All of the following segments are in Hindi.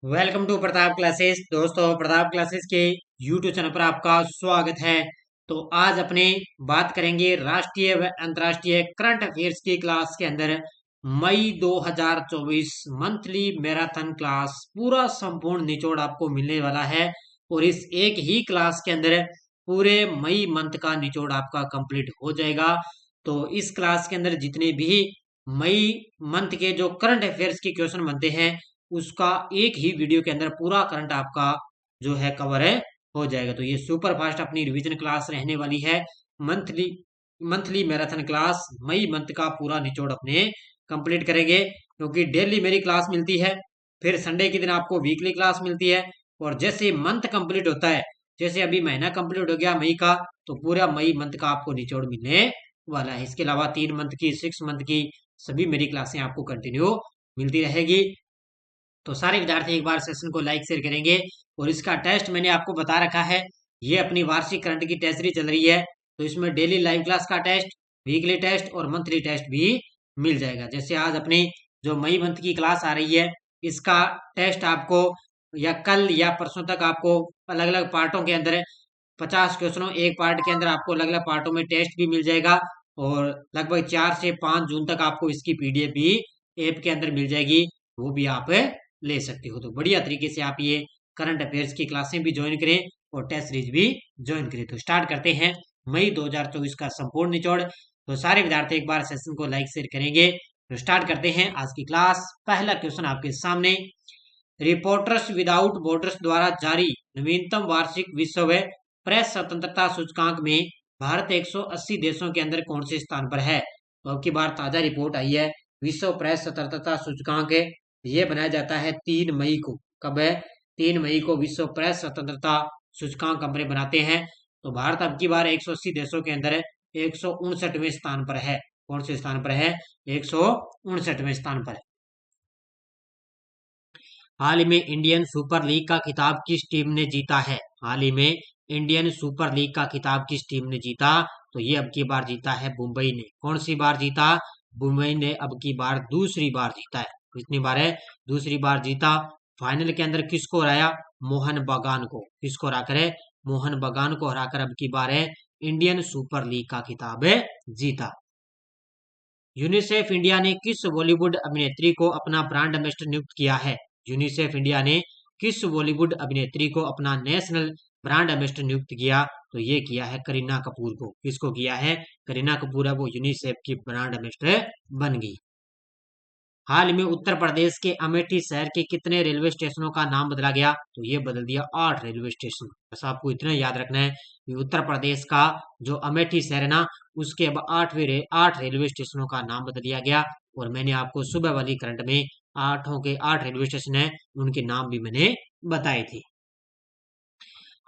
Welcome to Pratap classes. दोस्तों, प्रताप क्लासेस के यूट्यूब चैनल पर आपका स्वागत है। तो आज अपने बात करेंगे राष्ट्रीय व अंतर्राष्ट्रीय करंट अफेयर्स की क्लास के अंदर मई 2024 मंथली मैराथन क्लास पूरा संपूर्ण निचोड़ आपको मिलने वाला है। और इस एक ही क्लास के अंदर पूरे मई मंथ का निचोड़ आपका कंप्लीट हो जाएगा। तो इस क्लास के अंदर जितने भी मई मंथ के जो करंट अफेयर्स के क्वेश्चन बनते हैं उसका एक ही वीडियो के अंदर पूरा करंट आपका जो है कवर है हो जाएगा। तो ये सुपर फास्ट अपनी रिवीजन क्लास रहने वाली है। मंथली मंथली मैराथन क्लास मई मंथ का पूरा निचोड़ अपने कंप्लीट करेंगे, क्योंकि डेली मेरी क्लास मिलती है, फिर संडे के दिन आपको वीकली क्लास मिलती है। और जैसे मंथ कंप्लीट होता है, जैसे अभी महीना कंप्लीट हो गया मई का, तो पूरा मई मंथ का आपको निचोड़ मिलने वाला है। इसके अलावा 3 मंथ की 6 मंथ की सभी मेरी क्लासें आपको कंटिन्यू मिलती रहेगी। तो सारे विद्यार्थी एक बार सेशन को लाइक शेयर करेंगे। और इसका टेस्ट मैंने आपको बता रखा है, ये अपनी वार्षिक करंट की टेस्ट सीरीज चल रही है। तो इसमें डेली लाइव क्लास का टेस्ट, वीकली टेस्ट और मंथली टेस्ट भी मिल जाएगा। जैसे आज अपनी जो मई मंथ की क्लास आ रही है, इसका टेस्ट आपको या कल या परसों तक आपको अलग अलग पार्टों के अंदर 50 क्वेश्चनों एक पार्ट के अंदर आपको अलग अलग पार्टों में टेस्ट भी मिल जाएगा। और लगभग 4 से 5 जून तक आपको इसकी पीडीएफ भी ऐप के अंदर मिल जाएगी, वो भी आप ले सकते हो। तो बढ़िया तरीके से आप ये करंट अफेयर्स की क्लासें भी ज्वाइन करें और टेस्ट सीरीज भी ज्वाइन करें। तो स्टार्ट करते हैं मई 2024 का संपूर्ण निचोड़। तो सारे विद्यार्थी एक बार सेशन को लाइक शेयर करेंगे। तो स्टार्ट करते हैं आज की क्लास। पहला क्वेश्चन आपके सामने, रिपोर्टर्स विदाउट बॉर्डर्स द्वारा जारी नवीनतम वार्षिक विश्व प्रेस स्वतंत्रता सूचकांक में भारत 180 देशों के अंदर कौन से स्थान पर है। तो अब की बार ताजा रिपोर्ट आई है, विश्व प्रेस स्वतंत्रता सूचकांक है, ये बनाया जाता है 3 मई को। कब है? 3 मई को विश्व प्रेस स्वतंत्रता सूचकांक कंपनी बनाते हैं। तो भारत अब की बार 180 देशों के अंदर 159वें स्थान पर है। कौन से स्थान पर है? 159वें स्थान पर है। हाल ही में इंडियन सुपर लीग का खिताब किस टीम ने जीता है? हाल ही में इंडियन सुपर लीग का खिताब किस टीम ने जीता? तो ये अब की बार जीता है मुंबई ने। कौन सी बार जीता? मुंबई ने अब की बार दूसरी बार जीता है। कितनी बार है? दूसरी बार जीता। फाइनल के अंदर किसको हराया? मोहन बगान को। किसको हराकर है? मोहन बगान को हराकर अब की बार है इंडियन सुपर लीग का खिताब है जीता। यूनिसेफ इंडिया ने किस बॉलीवुड अभिनेत्री को अपना ब्रांड एम्बेसडर नियुक्त किया है? यूनिसेफ इंडिया ने किस बॉलीवुड अभिनेत्री को अपना नेशनल ब्रांड एम्बेसडर नियुक्त किया? तो ये किया है करीना कपूर को। किसको किया है? करीना कपूर है वो यूनिसेफ की ब्रांड एम्बेसडर बन गई। हाल में उत्तर प्रदेश के अमेठी शहर के कितने रेलवे स्टेशनों का नाम बदला गया? तो ये बदल दिया 8 रेलवे स्टेशन। बस आपको इतना याद रखना है कि उत्तर प्रदेश का जो अमेठी शहर है ना, उसके अब 8 रेलवे स्टेशनों का नाम बदल दिया गया। और मैंने आपको सुबह वाली करंट में 8 रेलवे स्टेशन है, उनके नाम भी मैंने बताए थे।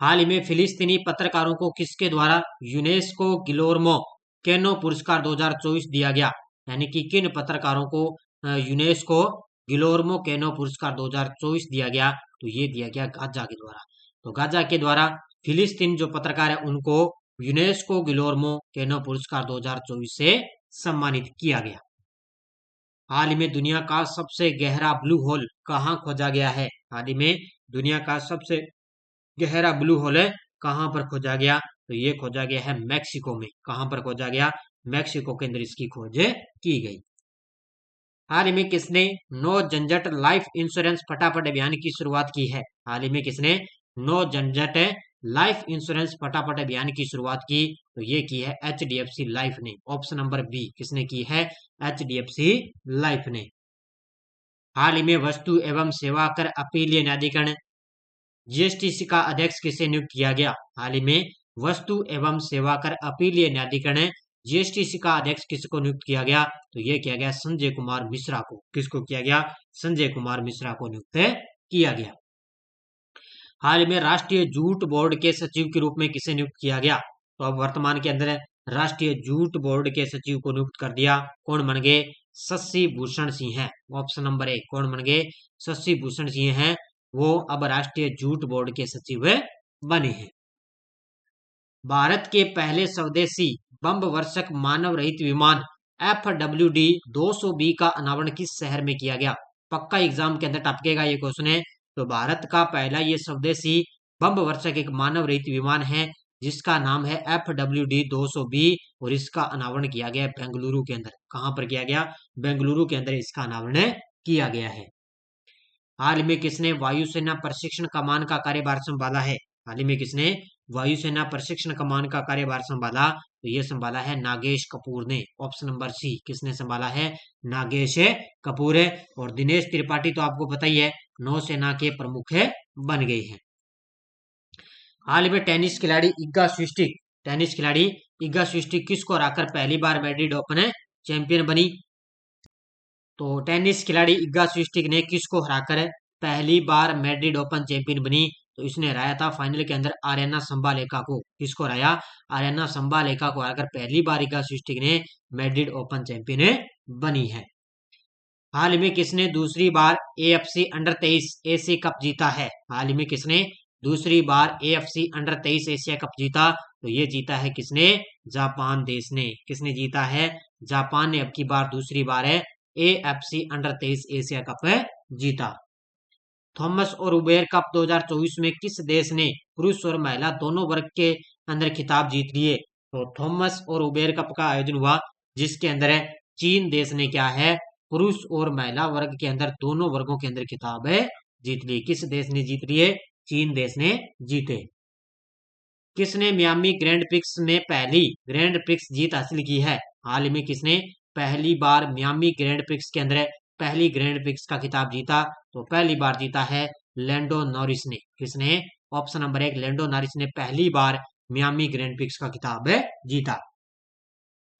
हाल ही में फिलिस्तीनी पत्रकारों को किसके द्वारा यूनेस्को गिलोर्मो कैनो पुरस्कार 2024 दिया गया? यानी कि किन पत्रकारों को यूनेस्को गिलोर्मो कैनो पुरस्कार 2024 दिया गया? तो ये दिया गया गाजा के द्वारा। तो गाजा के द्वारा फिलिस्तीन जो पत्रकार है उनको यूनेस्को गिलोर्मो कैनो पुरस्कार 2024 से सम्मानित किया गया। हाल ही में दुनिया का सबसे गहरा ब्लू होल कहाँ खोजा गया है? हाल ही में दुनिया का सबसे गहरा ब्लू होल है कहाँ पर खोजा गया? तो ये खोजा गया है मैक्सिको में। कहाँ पर खोजा गया? मैक्सिको के अंदर इसकी खोज की गई। हाल ही में किसने नो झंझट लाइफ इंश्योरेंस फटाफट अभियान की शुरुआत की है? हाल ही में किसने नो झंझट लाइफ इंश्योरेंस फटाफट अभियान की शुरुआत की? तो ये की है HDFC लाइफ ने। ऑप्शन नंबर बी किसने की है? HDFC लाइफ ने। हाल ही में वस्तु एवं सेवा कर अपीलीय न्यायाधिकरण GST का अध्यक्ष किसे नियुक्त किया गया? हाल ही में वस्तु एवं सेवा कर अपीलीय न्यायाधिकरण GST का अध्यक्ष किसको नियुक्त किया गया? तो ये किया गया संजय कुमार मिश्रा को। किसको किया गया? संजय कुमार मिश्रा को नियुक्त किया गया। हाल में राष्ट्रीय जूट बोर्ड के सचिव के रूप में किसे नियुक्त किया गया? तो अब वर्तमान के अंदर राष्ट्रीय जूट बोर्ड के सचिव को नियुक्त कर दिया। कौन बन गए? शशि भूषण सिंह है। ऑप्शन नंबर 1 कौन बन गए? शशि भूषण सिंह हैं, वो अब राष्ट्रीय जूट बोर्ड के सचिव बने हैं। भारत के पहले स्वदेशी बम वर्षक मानव रहित विमान FWD-200B का अनावरण किस शहर में किया गया? पक्का एग्जाम के अंदर टपकेगा ये क्वेश्चन है। तो भारत का पहला ये स्वदेशी बम वर्षक एक मानव रहित विमान है जिसका नाम है FWD-200B और इसका अनावरण किया गया बेंगलुरु के अंदर। कहां पर किया गया? बेंगलुरु के अंदर इसका अनावरण किया गया है। हाल में किसने वायुसेना प्रशिक्षण कमान का कार्यभार संभाला है? हाल ही में किसने वायुसेना प्रशिक्षण कमान का कार्यभार संभाला? तो ये संभाला है नागेश कपूर ने। ऑप्शन नंबर सी, किसने संभाला है? नागेश कपूर है। और दिनेश त्रिपाठी तो आपको पता ही है, नौसेना के प्रमुख बन गए हैं। हाल में टेनिस खिलाड़ी इग्गा स्विस्टिक किसको हराकर पहली बार मैड्रिड ओपन चैंपियन बनी? तो टेनिस खिलाड़ी इग्गा स्विस्टिक ने किसको हराकर पहली बार मैड्रिड ओपन चैंपियन बनी? तो इसने हराया था फाइनल के अंदर आर्याना संबालेका को। किसको हराया? आर्याना संबालेका को हराकर पहली बार इग्गा स्विस्टिक ने मैड्रिड ओपन चैंपियन बनी है। हाल में किसने दूसरी बार AFC अंडर-23 एशिया कप जीता है? हाल में किसने दूसरी बार AFC अंडर-23 एशिया कप जीता? तो ये जीता है किसने? जापान देश ने। किसने जीता है? जापान ने अब की बार दूसरी बार है AFC अंडर-23 एशिया कप जीता। थॉमस और उबेर कप 2024 में किस देश ने पुरुष और महिला दोनों वर्ग के अंदर खिताब जीत लिए? तो थॉमस और उबेर कप का आयोजन हुआ जिसके अंदर चीन देश ने क्या है, पुरुष और महिला वर्ग के अंदर दोनों वर्गों के अंदर खिताब जीत लिए। किस देश ने जीत लिए? चीन देश ने जीते। किसने मियामी ग्रैंड प्रिक्स में पहली ग्रैंड प्रिक्स जीत हासिल की है? हाल में किसने पहली बार मियामी ग्रैंड प्रिक्स के अंदर पहली ग्रैंड प्रिक्स का खिताब जीता? तो पहली बार जीता है लैंडो नॉरिस ने। किसने? ऑप्शन नंबर 1, लैंडो नॉरिस ने पहली बार मियामी ग्रैंड प्रिक्स का खिताब जीता।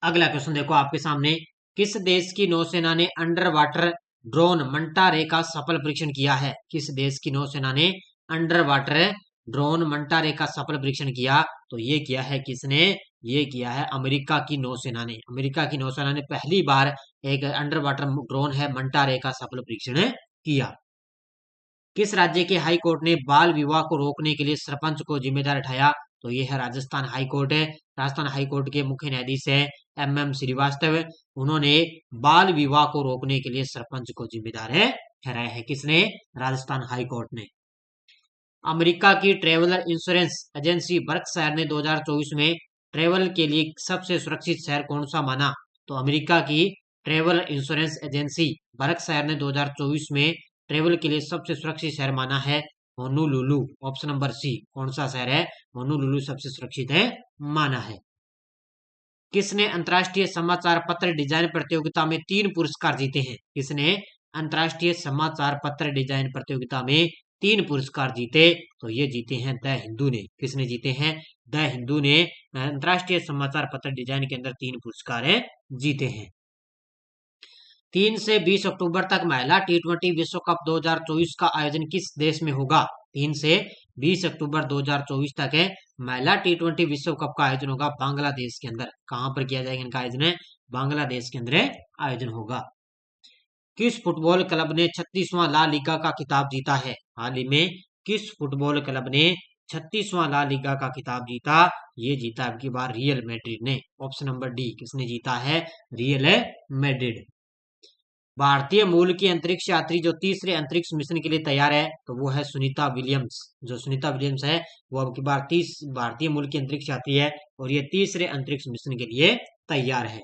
अगला क्वेश्चन देखो आपके सामने, किस देश की नौसेना ने अंडर वाटर ड्रोन मंटा रे का सफल परीक्षण किया है? किस देश की नौसेना ने अंडर वाटर ड्रोन मंटा रे का सफल परीक्षण किया? तो ये किया है किसने? ये किया है अमेरिका की नौसेना ने। अमेरिका की नौसेना ने पहली बार एक अंडर वाटर ड्रोन है मंटा रे का सफल परीक्षण किया। किस राज्य के हाई कोर्ट ने बाल विवाह को रोकने के लिए सरपंच को जिम्मेदार ठहराया? तो यह है राजस्थान हाई कोर्ट है। राजस्थान हाई कोर्ट के मुख्य न्यायाधीश है MM श्रीवास्तव। उन्होंने बाल विवाह को रोकने के लिए सरपंच को जिम्मेदार ठहराया है। किसने? राजस्थान हाई कोर्ट ने। अमेरिका की ट्रेवलर इंश्योरेंस एजेंसी बर्कशायर ने 2024 में ट्रेवल के लिए सबसे सुरक्षित शहर कौन सा माना? तो अमेरिका की ट्रेवल इंश्योरेंस एजेंसी बर्कशायर ने 2024 में ट्रेवल के लिए सबसे सुरक्षित शहर माना है होनोलुलु। ऑप्शन नंबर सी, कौन सा शहर है? होनोलुलु सबसे सुरक्षित माना है। किसने अंतर्राष्ट्रीय समाचार पत्र डिजाइन प्रतियोगिता में 3 पुरस्कार जीते हैं? किसने अंतर्राष्ट्रीय समाचार पत्र डिजाइन प्रतियोगिता में 3 पुरस्कार जीते? तो ये जीते हैं द हिंदू ने। किसने जीते हैं? द हिंदू ने अंतर्राष्ट्रीय समाचार पत्र डिजाइन के अंदर 3 पुरस्कार जीते हैं। 3 से 20 अक्टूबर तक महिला T20 विश्व कप 2024 का आयोजन किस देश में होगा? 3 से 20 अक्टूबर 2024 तक है महिला T20 विश्व कप का आयोजन होगा बांग्लादेश के अंदर। कहां पर किया जाएगा इनका आयोजन? बांग्लादेश के अंदर आयोजन होगा। किस फुटबॉल क्लब ने 36वां ला लीगा का खिताब जीता है? हाल ही में किस फुटबॉल क्लब ने 36वां ला लीगा का खिताब जीता? ये जीता अब की बार रियल मैड्रिड ने। ऑप्शन नंबर डी, किसने जीता है? Real Madrid. भारतीय मूल की अंतरिक्ष यात्री जो तीसरे अंतरिक्ष मिशन के लिए तैयार है तो वो है सुनीता विलियम्स। जो सुनीता विलियम्स है वो अब की बार 30 भारतीय मूल की अंतरिक्ष यात्री है और ये तीसरे अंतरिक्ष मिशन के लिए तैयार है।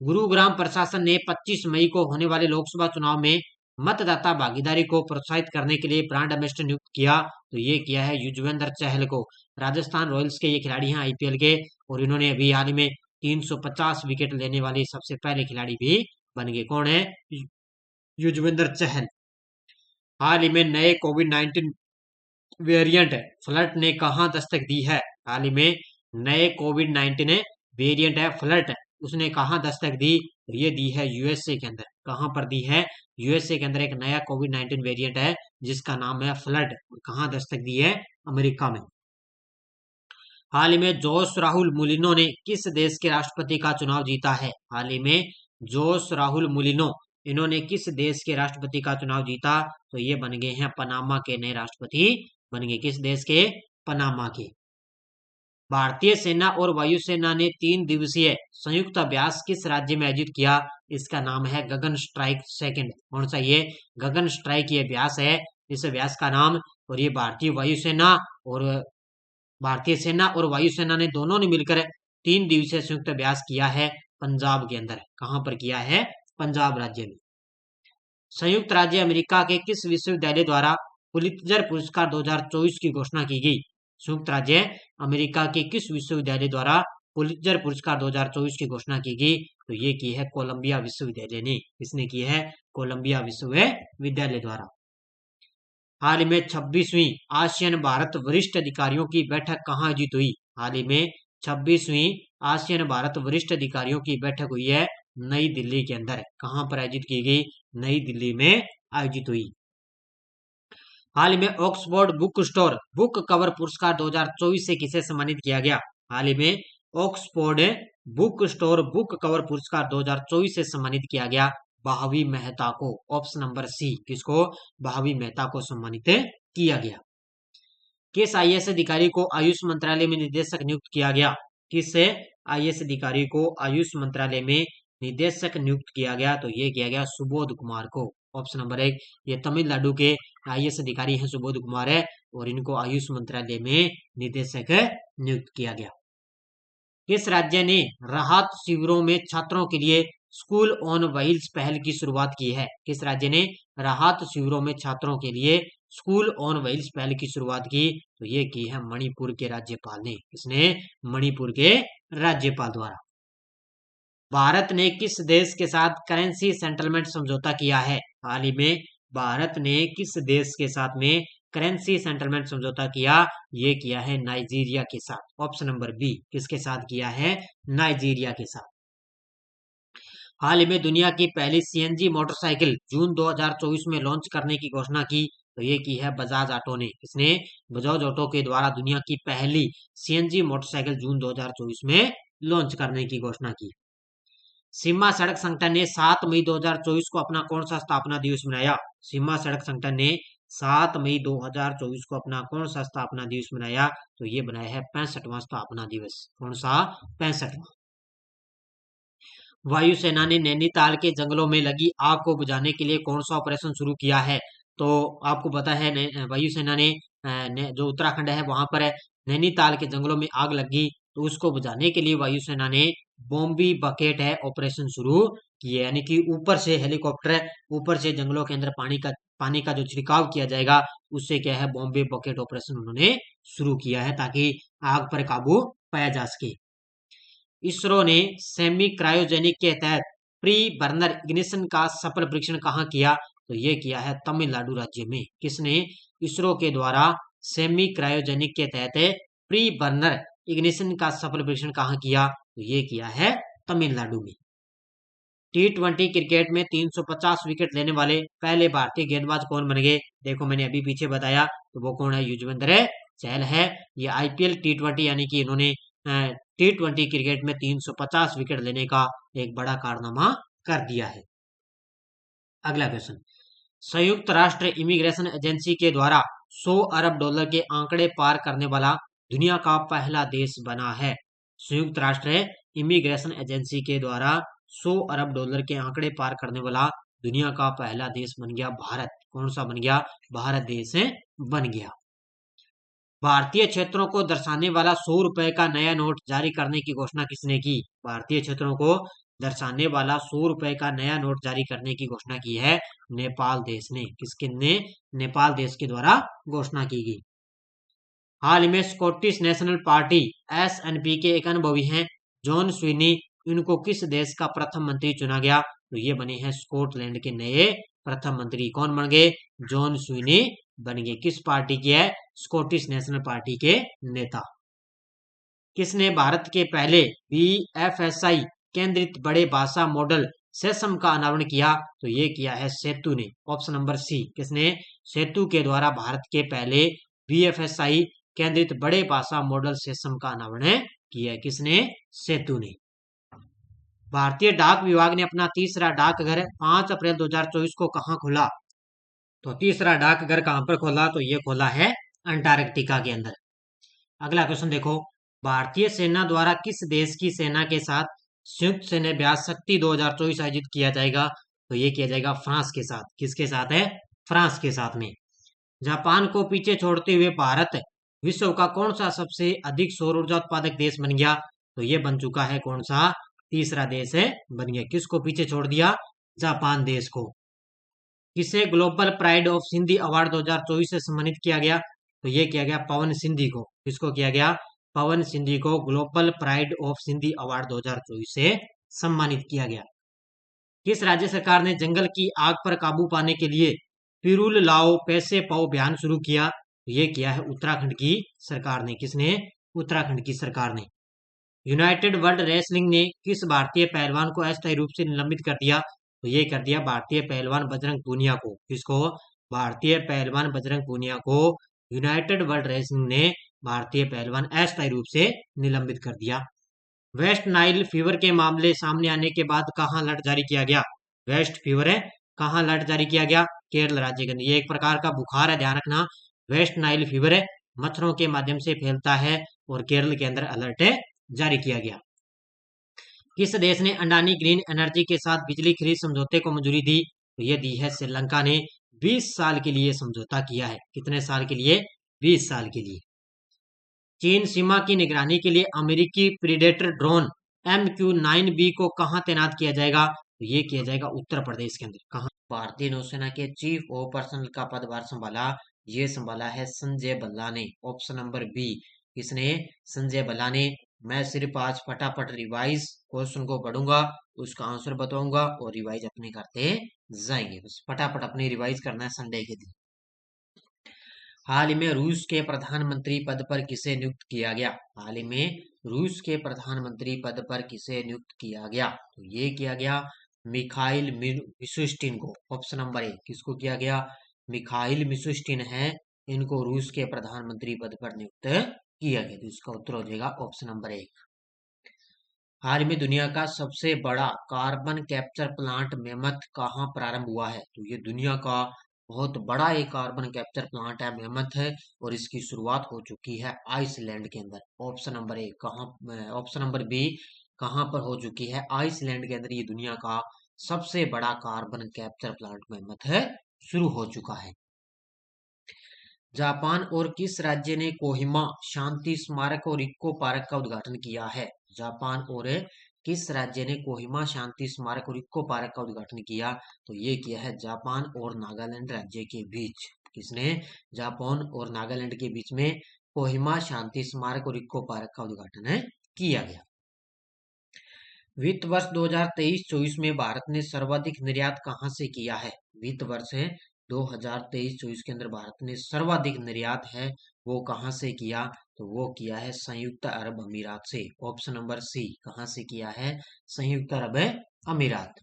गुरुग्राम प्रशासन ने 25 मई को होने वाले लोकसभा चुनाव में मतदाता भागीदारी को प्रोत्साहित करने के लिए ब्रांड एम्बेसडर नियुक्त किया। तो ये किया है युजवेंद्र चहल को। राजस्थान रॉयल्स के ये खिलाड़ी हैं IPL के और इन्होंने अभी हाल ही में 350 विकेट लेने वाले सबसे पहले खिलाड़ी भी बन गए। कौन है? युजवेंद्र चहल। हाल ही में नए कोविड-19 वेरिएंट फ्लर्ट ने कहां दस्तक दी है? हाल ही में नए कोविड-19 वेरिएंट है फ्लर्ट, उसने कहां दस्तक दी? ये दी है USA के अंदर। कहां पर दी है? USA के अंदर एक नया कोविड-19 वेरिएंट है जिसका नाम है फ्लड। कहां दस्तक दी है? अमेरिका में। हाल ही में जोस राहुल मुलिनो ने किस देश के राष्ट्रपति का चुनाव जीता है? हाल ही में जोस राहुल मुलिनो, इन्होंने किस देश के राष्ट्रपति का चुनाव जीता? तो ये बन गए हैं पनामा के नए राष्ट्रपति बन गए। किस देश के? पनामा के। भारतीय सेना और वायुसेना ने 3 दिवसीय संयुक्त अभ्यास किस राज्य में आयोजित किया? इसका नाम है गगन स्ट्राइक सेकंड। कौन सा? ये गगन स्ट्राइक ये अभ्यास है इस अभ्यास का नाम। और ये भारतीय सेना और वायुसेना ने दोनों ने मिलकर 3 दिवसीय संयुक्त अभ्यास किया है पंजाब के अंदर। कहां पर किया है? पंजाब राज्य में। संयुक्त राज्य अमेरिका के किस विश्वविद्यालय द्वारा पुलित्जर पुरस्कार 2024 की घोषणा की गई? संयुक्त राज्य अमेरिका के किस विश्वविद्यालय द्वारा पुलित्जर पुरस्कार 2024 की घोषणा की गई? तो ये की है कोलंबिया विश्वविद्यालय ने। किसने की है? कोलंबिया विश्वविद्यालय द्वारा। हाल ही में 26वीं आसियान भारत वरिष्ठ अधिकारियों की बैठक कहाँ आयोजित हुई? हाल ही में 26वीं आसियान भारत वरिष्ठ अधिकारियों की बैठक हुई है नई दिल्ली के अंदर। कहां पर आयोजित की गई? नई दिल्ली में आयोजित हुई। हाल ही में Oxford book store book cover पुरस्कार 2024 से किसे सम्मानित किया गया? हाल ही में Oxford book store book cover पुरस्कार 2024 से सम्मानित किया गया भावी मेहता को। Option number C. किसको? भावी मेहता को सम्मानित किया गया। किस आईएएस अधिकारी को आयुष मंत्रालय में निदेशक नियुक्त किया गया? किस आईएएस अधिकारी को आयुष मंत्रालय में निदेशक नियुक्त किया गया? तो ये किया गया सुबोध कुमार को। Option number 1। ये तमिलनाडु के आईएएस अधिकारी हैं सुबोध कुमार है, और इनको आयुष मंत्रालय में निदेशक नियुक्त किया गया। किस राज्य ने राहत शिविरों में छात्रों के लिए स्कूल ऑन व्हील्स पहल की शुरुआत की है? किस राज्य ने राहत शिविरों में छात्रों के लिए स्कूल ऑन व्हील्स पहल की शुरुआत की? तो ये की है मणिपुर के राज्यपाल ने। किसने? मणिपुर के राज्यपाल द्वारा। भारत ने किस देश के साथ करेंसी सेटलमेंट समझौता किया है? हाल ही में भारत ने किस देश के साथ में करेंसी सेटलमेंट समझौता किया? ये किया है नाइजीरिया के साथ। Option number B. किसके साथ किया है? नाइजीरिया के साथ। हाल ही में दुनिया की पहली सीएनजी मोटरसाइकिल जून 2024 में लॉन्च करने की घोषणा की। तो ये की है बजाज ऑटो ने। किसने? बजाज ऑटो के द्वारा दुनिया की पहली सीएनजी मोटरसाइकिल जून 2024 में लॉन्च करने की घोषणा की। सीमा सड़क संगठन ने 7 मई 2024 को अपना कौन सा स्थापना दिवस मनाया? सीमा सड़क संगठन ने 7 मई 2024 को अपना कौन सा स्थापना दिवस मनाया? तो ये बनाया है 65वां स्थापना दिवस। कौन सा? 65वां। वायुसेना ने नैनीताल के जंगलों में लगी आग को बुझाने के लिए कौन सा ऑपरेशन शुरू किया है? तो आपको पता है वायुसेना ने जो उत्तराखंड है वहां पर नैनीताल के जंगलों में आग लगी, तो उसको बुझाने के लिए वायुसेना ने बॉम्बी बकेट है ऑपरेशन शुरू किए। यानी कि ऊपर से हेलीकॉप्टर ऊपर से जंगलों के अंदर पानी का जो छिड़काव किया जाएगा, उससे क्या है बॉम्बे बकेट ऑपरेशन उन्होंने शुरू किया है, ताकि आग पर काबू पाया जा सके। इसरो ने सेमी क्रायोजेनिक के तहत प्री बर्नर इग्निशन का सफल परीक्षण कहाँ किया? तो ये किया है तमिलनाडु राज्य में। किसने? इसरो के द्वारा सेमी क्रायोजेनिक के तहत प्री बर्नर इग्निशन का सफल परीक्षण कहाँ किया? तो ये किया है तमिलनाडु में। T20 क्रिकेट में 350 विकेट लेने वाले पहले भारतीय गेंदबाज कौन बन गए? देखो मैंने अभी पीछे बताया, तो वो कौन है? युजवेंद्र चहल है। ये आईपीएल T20 यानी कि इन्होंने T20 क्रिकेट में 350 विकेट लेने का एक बड़ा कारनामा कर दिया है। अगला क्वेश्चन, संयुक्त राष्ट्र इमिग्रेशन एजेंसी के द्वारा 100 अरब डॉलर के आंकड़े पार करने वाला दुनिया का पहला देश बना है। संयुक्त राष्ट्र इमिग्रेशन एजेंसी के द्वारा 100 अरब डॉलर के आंकड़े पार करने वाला दुनिया का पहला देश बन गया भारत। कौन सा बन गया? भारत देश बन गया। भारतीय क्षेत्रों को दर्शाने वाला 100 रुपए का नया नोट जारी करने की घोषणा किसने की? भारतीय क्षेत्रों को दर्शाने वाला 100 रुपए का नया नोट जारी करने की घोषणा की है नेपाल देश ने। किसके ने? नेपाल देश के द्वारा घोषणा की गई। हाल ही में स्कॉटिश नेशनल पार्टी एसएनपी के एक अनुभवी हैं जॉन स्विनी, इनको किस देश का प्रथम मंत्री चुना गया? तो ये बने हैं स्कॉटलैंड के नए प्रथम मंत्री। कौन बन गए? जॉन स्विनी बन गए। किस पार्टी के है? स्कॉटिश नेशनल पार्टी के नेता। किसने भारत के पहले बीएफएसआई केंद्रित बड़े भाषा मॉडल सेसम का अनावरण किया? तो ये किया है सेतु ने। Option number C. किसने? सेतु के द्वारा भारत के पहले बीएफएसआई केंद्रित बड़े भाषा मॉडल सेसम का अनावरण किया है। किसने? सेतु ने। भारतीय डाक विभाग ने अपना तीसरा डाकघर 5 अप्रैल 2024 को कहां खोला? तो तीसरा डाकघर कहां पर खोला? तो ये खोला है अंटार्कटिका के अंदर। अगला क्वेश्चन देखो, भारतीय सेना द्वारा किस देश की सेना के साथ संयुक्त सैन्य अभ्यास शक्ति 2024 आयोजित किया जाएगा? तो ये किया जाएगा फ्रांस के साथ। किसके साथ है? फ्रांस के साथ में। जापान को पीछे छोड़ते हुए भारत विश्व का कौन सा सबसे अधिक सौर ऊर्जा उत्पादक देश बन गया? तो ये बन चुका है कौन सा? तीसरा देश है बन गया। किसको पीछे छोड़ दिया? जापान देश को। किसे global pride of Sindhi award 2024 से सम्मानित किया गया? तो ये किया गया पवन सिंधी को। किसको किया गया? पवन सिंधी को global pride of Sindhi award 2024 से सम्मानित किया गया। किस राज्य सरकार ने जंगल की आग पर काबू पाने के लिए पिरूल लाओ पैसे पाओ अभियान शुरू किया? तो ये किया है उत्तराखंड की सरकार ने। किसने? उत्तराखंड की सरकार ने। यूनाइटेड वर्ल्ड रेसलिंग ने किस भारतीय पहलवान को अस्थायी रूप से निलंबित कर दिया? तो ये कर दिया भारतीय पहलवान बजरंग पूनिया को। किसको? भारतीय पहलवान बजरंग पूनिया को यूनाइटेड वर्ल्ड रेसलिंग ने भारतीय पहलवान अस्थायी रूप से निलंबित कर दिया। वेस्ट नाइल फीवर के मामले सामने आने के बाद कहाँ अलर्ट जारी किया गया? वेस्ट फीवर है, कहाँ अलर्ट जारी किया गया? केरल राज्य के अंदर। ये एक प्रकार का बुखार है, ध्यान रखना। वेस्ट नाइल फीवर है, मच्छरों के माध्यम से फैलता है और केरल के अंदर अलर्ट जारी किया गया। किस देश ने अडानी ग्रीन एनर्जी के साथ बिजली खरीद समझौते को मंजूरी दी? तो ये दी है श्रीलंका ने। 20 साल के लिए समझौता किया है। कितने साल के लिए? 20 साल के लिए। चीन सीमा की निगरानी के लिए अमेरिकी प्रीडेटर ड्रोन MQ-9B को कहां तैनात किया जाएगा? तो ये किया जाएगा उत्तर प्रदेश के अंदर। कहां? भारतीय नौसेना के चीफ ऑफ पर्सनल का पदभार संभाला? ये संभाला है संजय भल्ला ने। Option number B. किसने? संजय भल्ला ने। मैं सिर्फ आज फटाफट रिवाइज क्वेश्चन को पढ़ूंगा, उसका आंसर बताऊंगा और रिवाइज अपने करते जाएंगे। बस फटाफट अपनी रिवाइज करना है संडे के दिन। हाल ही में रूस के प्रधानमंत्री पद पर किसे नियुक्त किया गया? हाल ही में रूस के प्रधानमंत्री पद पर किसे नियुक्त किया गया? तो ये किया गया मिखाइल मिशुस्टिन को। ऑप्शन नंबर ए। किसको किया गया? मिखाइल मिशुस्टिन है, इनको रूस के प्रधानमंत्री पद पर नियुक्त किया गया। तो इसका उत्तर हो जाएगा ऑप्शन नंबर ए। हाल में दुनिया का सबसे बड़ा कार्बन कैप्चर प्लांट मेमथ कहाँ प्रारंभ हुआ है? तो ये दुनिया का बहुत बड़ा एक कार्बन कैप्चर प्लांट है, मेमथ है, और इसकी शुरुआत हो चुकी है आइसलैंड के अंदर। Option number A. कहाँ? Option number B. कहाँ पर हो चुकी है? आइसलैंड के अंदर ये दुनिया का सबसे बड़ा कार्बन कैप्चर प्लांट मेमथ है, शुरू हो चुका है। जापान और किस राज्य ने कोहिमा शांति स्मारक और इको पार्क का उद्घाटन किया है? जापान और किस राज्य ने कोहिमा शांति स्मारक और इको पार्क का उद्घाटन किया? तो ये किया है जापान और नागालैंड राज्य के बीच। किसने? जापान और नागालैंड के बीच में कोहिमा शांति स्मारक और इको पार्क का उद्घाटन किया गया। वित्त वर्ष 2023-24 में भारत ने सर्वाधिक निर्यात कहां से किया है? वित्त वर्ष है 2023-24 के अंदर भारत ने सर्वाधिक निर्यात है वो कहां से किया? तो वो किया है संयुक्त अरब अमीरात से। Option number C. कहां से किया है? संयुक्त अरब अमीरात।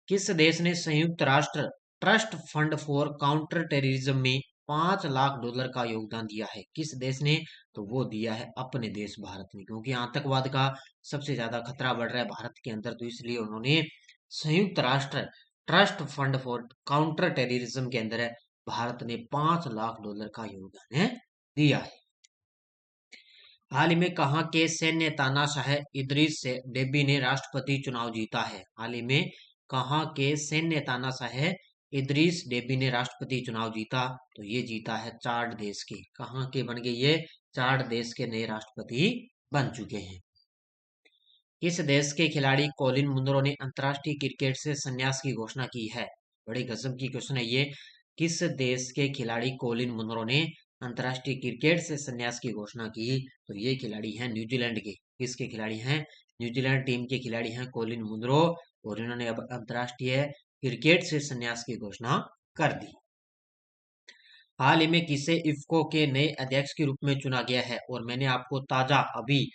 किस देश ने संयुक्त राष्ट्र trust fund for counter terrorism में $5 लाख का योगदान दिया है? किस देश ने? तो वो दिया है अपने देश भारत ने, क्योंकि आतंकवाद का सबसे ज्यादा खतरा बढ़ रहा है भारत के अंदर, तो इसलिए उन्होंने संयुक्त राष्ट्र trust fund for counter terrorism के अंदर भारत ने $5 लाख का योगदान दिया है। हाल ही में कहाँ के सैन्य तानाशाह इदरीस डेबी ने राष्ट्रपति चुनाव जीता है? हाल ही में कहाँ के सैन्य तानाशाह इदरीस डेबी ने राष्ट्रपति चुनाव जीता? तो ये जीता है चाड देश के। कहाँ के बन गए? ये चाड देश के नए राष्ट्रपति बन चुके हैं। किस देश के खिलाड़ी कोलिन मुनरो ने अंतर्राष्ट्रीय क्रिकेट से संन्यास की घोषणा की है? बड़ी गजब की क्वेश्चन है ये। किस देश के खिलाड़ी कोलिन मुनरो ने अंतर्राष्ट्रीय क्रिकेट से संन्यास की घोषणा की? तो ये खिलाड़ी हैं न्यूजीलैंड के। किसके खिलाड़ी हैं? न्यूजीलैंड टीम के खिलाड़ी हैं कोलिन मुनरो, और इन्होंने अब अंतर्राष्ट्रीय क्रिकेट से संन्यास की घोषणा कर दी। हाल ही में किसे इफ्को के नए अध्यक्ष के रूप में चुना गया है? और मैंने आपको ताजा अभी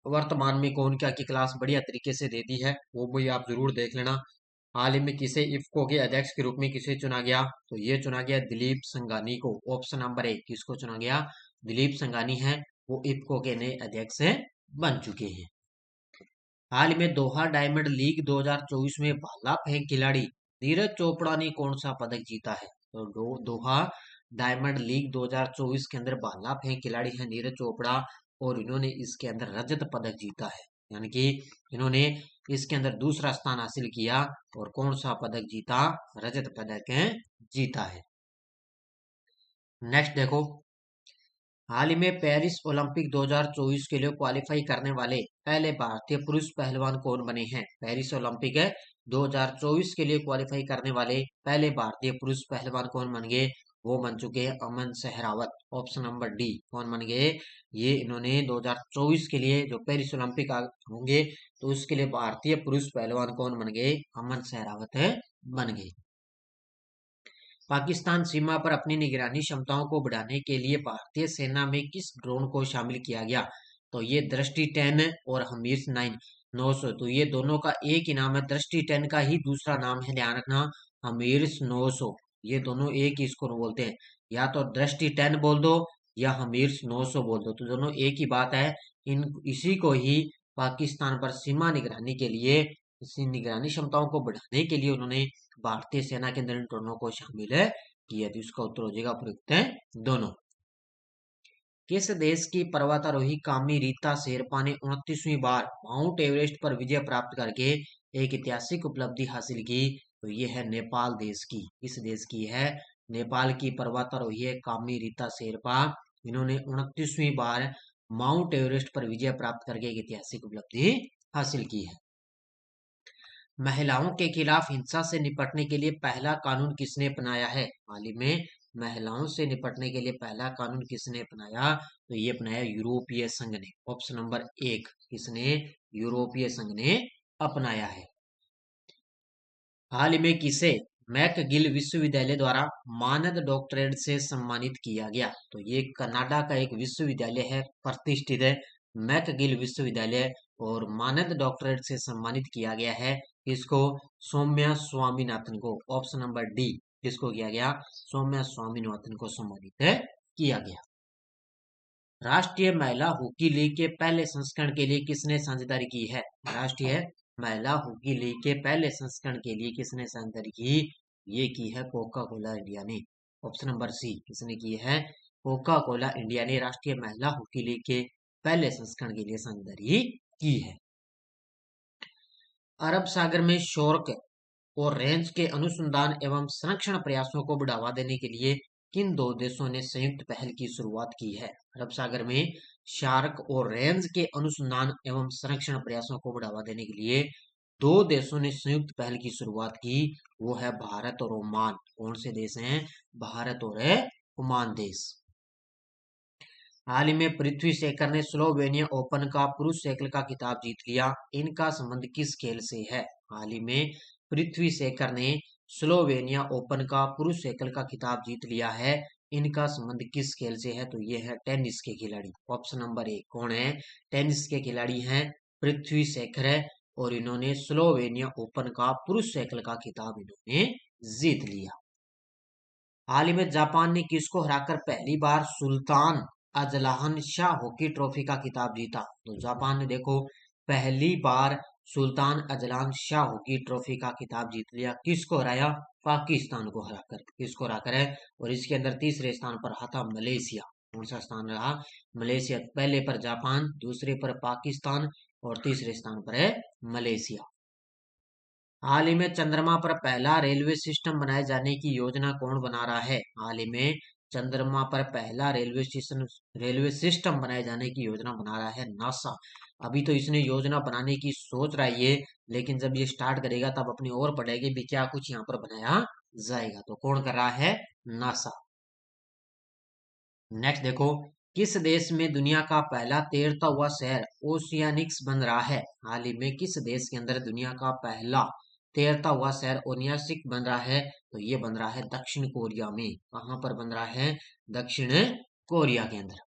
वर्तमान में कौन क्या की क्लास बढ़िया तरीके से दे दी है, वो भी आप जरूर देख लेना। हाल ही में किसे इफ्को के अध्यक्ष के रूप में किसे चुना गया? तो ये चुना गया दिलीप संघानी को। ऑप्शन नंबर ए। किसको चुना गया? दिलीप संघानी है, वो इफ्को के नए अध्यक्ष बन चुके हैं। हाल ही में दोहा डायमंड लीग 2024 में भाला फेंक खिलाड़ी नीरज चोपड़ा ने कौन सा पदक जीता है? तो दोहा डायमंड लीग 2024 के अंदर भाला फेंक खिलाड़ी है नीरज चोपड़ा, और इन्होंने इसके अंदर रजत पदक जीता है, यानी कि इन्होंने इसके अंदर दूसरा स्थान हासिल किया। और कौन सा पदक जीता? रजत पदक जीता है। नेक्स्ट देखो, हाल ही में पेरिस ओलंपिक 2024 के लिए क्वालिफाई करने वाले पहले भारतीय पुरुष पहलवान कौन बने हैं? पेरिस ओलंपिक है 2024 के लिए क्वालिफाई करने वाले पहले भारतीय पुरुष पहलवान कौन बन गए? वो बन चुके हैं अमन सहरावत। ऑप्शन नंबर डी, कौन बन गए? ये इन्होंने 2024 के लिए जो पेरिस ओलंपिक होंगे तो उसके लिए भारतीय पुरुष पहलवान कौन बन गए? अमन सहरावत है बन गए। पाकिस्तान सीमा पर अपनी निगरानी क्षमताओं को बढ़ाने के लिए भारतीय सेना में किस ड्रोन को शामिल किया गया? तो ये दृष्टि 10 और हमीर 900। तो ये दोनों का एक ही नाम है। दृष्टि 10 का ही दूसरा नाम है, ध्यान रखना, हमीर 900। ये दोनों एक ही इसको बोलते हैं, या तो दृष्टि 10 बोल दो या हमीर 900 बोल दो, तो दोनों एक ही बात है। इसी को ही पाकिस्तान पर सीमा निगरानी के लिए, इसी निगरानी क्षमताओं को बढ़ाने के लिए उन्होंने भारतीय सेना के अंदर इन दोनों को शामिल है किया। तो इसका उत्तर हो जाएगा उपयुक्त है दोनों। किस देश की पर्वतारोही कामी रीता शेरपा ने 29वीं बार माउंट एवरेस्ट पर विजय प्राप्त करके एक ऐतिहासिक उपलब्धि हासिल की? तो ये है नेपाल देश की। इस देश की है? नेपाल की पर्वतारोही है कामी रीता शेरपा। इन्होंने 29वीं बार माउंट एवरेस्ट पर विजय प्राप्त करके एक ऐतिहासिक उपलब्धि हासिल की है। महिलाओं के खिलाफ हिंसा से निपटने के लिए पहला कानून किसने अपनाया है? हाल ही में महिलाओं से निपटने के लिए पहला कानून किसने अपनाया? तो ये अपनाया यूरोपीय संघ ने। ऑप्शन नंबर 1, किसने? यूरोपीय संघ ने अपनाया है। हाल ही में किसे मैकगिल विश्वविद्यालय द्वारा मानद डॉक्टरेट से सम्मानित किया गया? तो ये कनाडा का एक विश्वविद्यालय है, प्रतिष्ठित है, मैकगिल विश्वविद्यालय, और मानद डॉक्टरेट से सम्मानित किया गया है किसको? सौम्या स्वामीनाथन को। ऑप्शन नंबर डी, किसको किया गया? सौम्या स्वामीनाथन को सम्मानित किया गया। राष्ट्रीय महिला हॉकी लीग के पहले संस्करण के लिए किसने साझेदारी की है? राष्ट्रीय महिला हॉकी लीग के पहले संस्करण के लिए किसने साझेदारी की? ये की है कोका कोला इंडिया ने। ऑप्शन नंबर सी, किसने की है? कोका कोला इंडिया ने राष्ट्रीय महिला हॉकी लीग के पहले संस्करण के लिए साझेदारी की है। अरब सागर में शोर्क और रेंज के अनुसंधान एवं संरक्षण प्रयासों को बढ़ावा देने के लिए किन दो देशों ने संयुक्त पहल की शुरुआत की है? अरब सागर में शार्क और रेंज के अनुसंधान एवं संरक्षण प्रयासों को बढ़ावा देने के लिए दो देशों ने संयुक्त पहल की शुरुआत की, वो है भारत और ओमान। कौन से देश हैं? भारत और ओमान देश। हाल ही में पृथ्वी शेखर ने स्लोवेनिया ओपन का पुरुष एकल का खिताब जीत लिया। इनका संबंध किस खेल से है? हाल ही में पृथ्वी शेखर ने स्लोवेनिया ओपन का पुरुष एकल का खिताब जीत लिया है। इनका संबंध किस खेल से है? तो ये है टेनिस के खिलाड़ी। ऑप्शन नंबर 1, कौन है? टेनिस के खिलाड़ी हैं पृथ्वी शेखर है, और इन्होंने स्लोवेनिया ओपन का पुरुष एकल का खिताब इन्होंने जीत लिया। हाल ही में जापान ने किसको हराकर पहली बार Sultan Azlan Shah hockey trophy का खिताब जीता? तो जापान ने देखो पहली बार Sultan Azlan Shah hockey trophy का खिताब जीत लिया। किसको हराया? पाकिस्तान को हराकर। किसको हराकर है? और इसके अंदर तीसरे स्थान पर रहा था मलेशिया। कौन सा स्थान रहा? मलेशिया। पहले पर जापान, दूसरे पर पाकिस्तान, और तीसरे स्थान पर है मलेशिया। हाल ही में चंद्रमा पर पहला रेलवे सिस्टम बनाए जाने की योजना कौन बना रहा है? हाल ही में चंद्रमा पर पहला रेलवे सिस्टम बनाए जाने की योजना बना रहा है नासा। अभी तो इसने योजना बनाने की सोच रहा है ये, लेकिन जब ये स्टार्ट करेगा तब अपनी और पढ़ेगी भी क्या कुछ यहाँ पर बनाया जाएगा। तो कौन कर रहा है? नासा। नेक्स्ट देखो, किस देश में दुनिया का पहला तैरता हुआ शहर ओशियानिक्स बन रहा है? हाल ही में किस देश के अंदर दुनिया का पहला तैरता हुआ शहर ओनियासिक बन रहा है? तो ये बन रहा है दक्षिण कोरिया में। कहां पर बन रहा है? दक्षिण कोरिया के अंदर।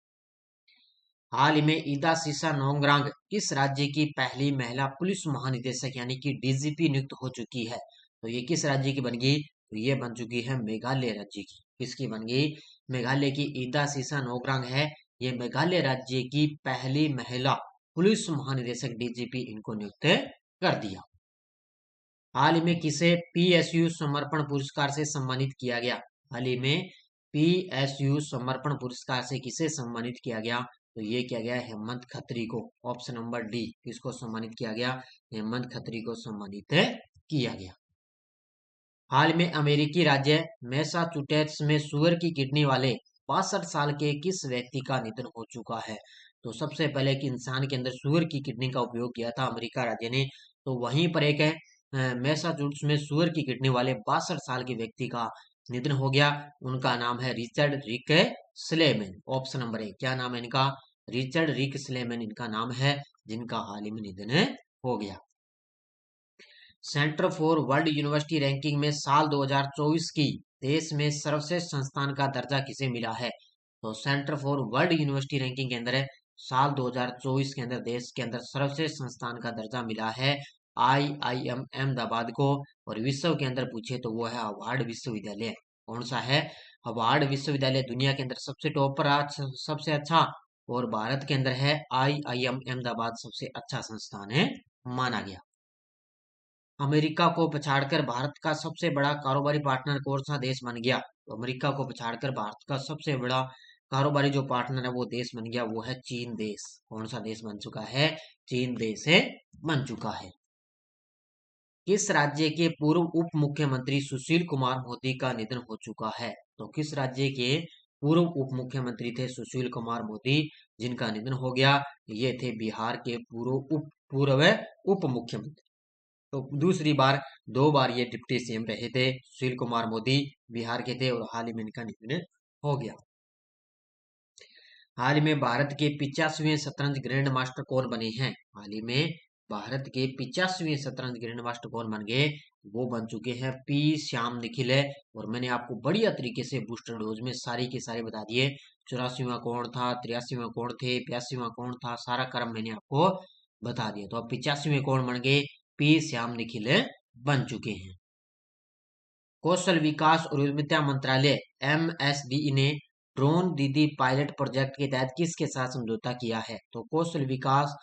हाल ही में ईदा सीसा नोंगरांग किस राज्य की पहली महिला पुलिस महानिदेशक यानी कि डीजीपी नियुक्त हो चुकी है? तो ये किस राज्य की बन गई? तो ये बन चुकी है मेघालय राज्य की। किसकी बन गई? मेघालय की ईदा सीसा नोंगरांग है। ये मेघालय राज्य की पहली महिला पुलिस महानिदेशक डीजीपी इनको नियुक्त कर दिया। हाल ही में किसे पीएसयू समर्पण पुरस्कार से सम्मानित किया गया? हाल ही में पीएसयू समर्पण पुरस्कार से किसे सम्मानित किया गया? तो ये किया गया हेमंत खत्री को। ऑप्शन नंबर डी, किसको सम्मानित किया गया? हेमंत खत्री को सम्मानित किया गया। हाल में अमेरिकी राज्य मैसाचुसेट्स में सुअर की किडनी वाले 62 साल के किस व्यक्ति का निधन हो चुका है? तो सबसे पहले कि इंसान के अंदर सुअर की किडनी का उपयोग किया था अमेरिका राज्य ने, तो वहीं पर एक है मैसाचुसेट्स में सुअर की किडनी वाले 62 साल के व्यक्ति का निधन हो गया। उनका नाम है Richard Rick Slayman. Option number 1, क्या नाम है इनका? रिचर्ड रिक स्लेमैन इनका नाम है, जिनका हाल ही में निधन हो गया। Centre for world university ranking में साल 2024 की देश में सर्वश्रेष्ठ संस्थान का दर्जा किसे मिला है? तो centre for world university ranking के अंदर साल 2024 के अंदर देश के अंदर सर्वश्रेष्ठ संस्थान का दर्जा मिला है IIM अहमदाबाद को। और विश्व के अंदर पूछे तो वो है हार्वर्ड विश्वविद्यालय। कौन सा है? हार्वर्ड विश्वविद्यालय दुनिया के अंदर सबसे टॉप पर सबसे अच्छा, और भारत के अंदर है IIM अहमदाबाद सबसे अच्छा संस्थान है माना गया। अमेरिका को पछाड़कर भारत का सबसे बड़ा कारोबारी पार्टनर कौन सा देश बन गया? तो अमेरिका को पछाड़कर भारत का सबसे बड़ा कारोबारी जो पार्टनर है वो देश बन गया, वो है चीन देश। कौन सा देश बन चुका है? चीन देश है बन चुका है। किस राज्य के पूर्व उप मुख्यमंत्री सुशील कुमार मोदी का निधन हो चुका है? तो किस राज्य के पूर्व उप मुख्यमंत्री थे सुशील कुमार मोदी, जिनका निधन हो गया? ये थे बिहार के पूर्व उप मुख्यमंत्री। तो दूसरी बार, 2 बार ये डिप्टी सीएम रहे थे। सुशील कुमार मोदी बिहार के थे और हाल ही में इनका निधन हो गया। हाल ही में भारत के 85वें शतरंज ग्रैंड मास्टर कौन बने हैं? हाल ही में भारत के 85वें शतरंज ग्रैंड मास्टर कौन बन गए? वो बन चुके हैं पी श्याम निखिल है। और मैंने आपको बढ़िया तरीके से बूस्टर डोज में सारी के सारे बता दिए। 84वां कौन था, 83वां कौन थे, 85वां कौन था, सारा क्रम मैंने आपको बता दिया। तो अब 85वें कौन बन गए? पी श्याम निखिल बन चुके हैं। कौशल विकास और उद्यमिता मंत्रालय MSDE ने ड्रोन दीदी पायलट प्रोजेक्ट के तहत किसके साथ समझौता किया है? तो कौशल विकास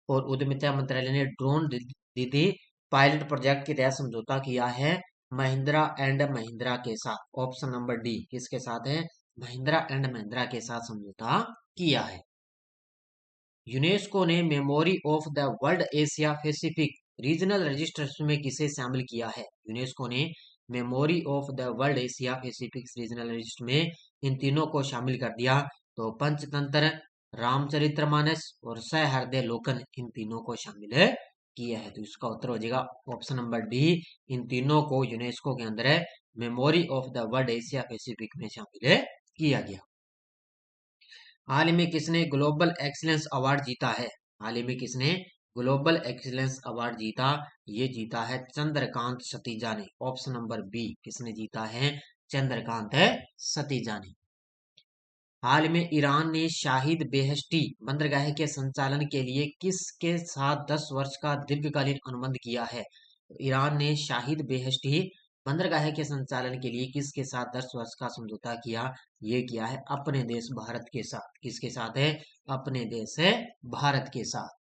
और उद्यमिता मंत्रालय ने ड्रोन दीदी पायलट प्रोजेक्ट के तहत समझौता किया है महिंद्रा एंड महिंद्रा के साथ। ऑप्शन नंबर डी, किसके साथ है? महिंद्रा एंड महिंद्रा के साथ समझौता किया है। यूनेस्को ने memory of the world Asia Pacific regional register में किसे शामिल किया है? यूनेस्को ने memory of the world Asia Pacific regional register में इन तीनों को शामिल कर दिया। तो पंचतंत्र, रामचरितमानस और सहृदय लोकन, इन तीनों को शामिल किया है। तो इसका उत्तर हो जाएगा ऑप्शन नंबर डी। इन तीनों को यूनेस्को के अंदर memory of the world Asia Pacific में शामिल किया गया। हाल ही में किसने ग्लोबल एक्सीलेंस अवार्ड जीता है? हाल ही में किसने ग्लोबल एक्सीलेंस अवार्ड जीता? ये जीता है चंद्रकांत सतीजा ने। ऑप्शन नंबर बी, किसने जीता है? चंद्रकांत सतीजा ने। हाल में ईरान ने शाहिद बेहेश्ती बंदरगाह के संचालन के लिए किसके साथ 10 वर्ष का दीर्घकालीन अनुबंध किया है? ईरान ने शाहिद बेहेश्ती बंदरगाह के संचालन के लिए किसके साथ 10 वर्ष का समझौता किया? ये किया है अपने देश भारत के साथ। किसके साथ है? अपने देश है भारत के साथ।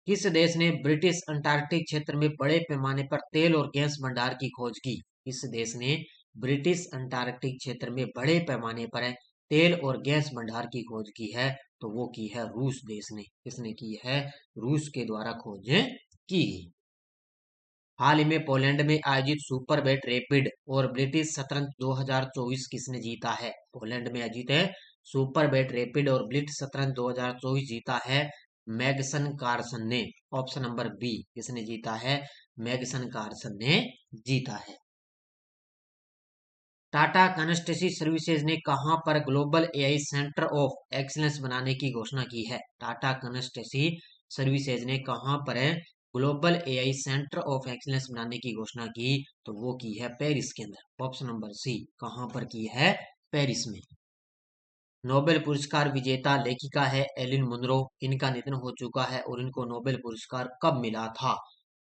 किस देश ने ब्रिटिश अंटार्कटिक क्षेत्र में बड़े पैमाने पर तेल और गैस भंडार की खोज की? किस देश ने ब्रिटिश अंटार्कटिक क्षेत्र में बड़े पैमाने पर तेल और गैस भंडार की खोज की है? तो वो की है रूस देश ने। किसने की है? रूस के द्वारा खोज की गई। हाल ही में पोलैंड में आयोजित सुपर बैट रैपिड और ब्रिटिश शतरंज 2024 किसने जीता है? पोलैंड में आयोजित है सुपर बैट रैपिड और ब्रिटिश शतरंज 2024 जीता है मैग्सन कार्लसन ने। ऑप्शन नंबर बी, किसने जीता है? मैग्सन कार्लसन ने जीता है। टाटा कंसल्टेंसी सर्विसेज ने कहां पर global AI centre of excellence बनाने की घोषणा की है? टाटा कंसल्टेंसी सर्विसेज ने कहां पर global AI centre of excellence बनाने की घोषणा की? तो वो की है पेरिस के अंदर। ऑप्शन नंबर सी, कहां पर की है? पेरिस में। नोबेल पुरस्कार विजेता लेखिका है एलिन मुनरो। इनका निधन हो चुका है और इनको नोबेल पुरस्कार कब मिला था?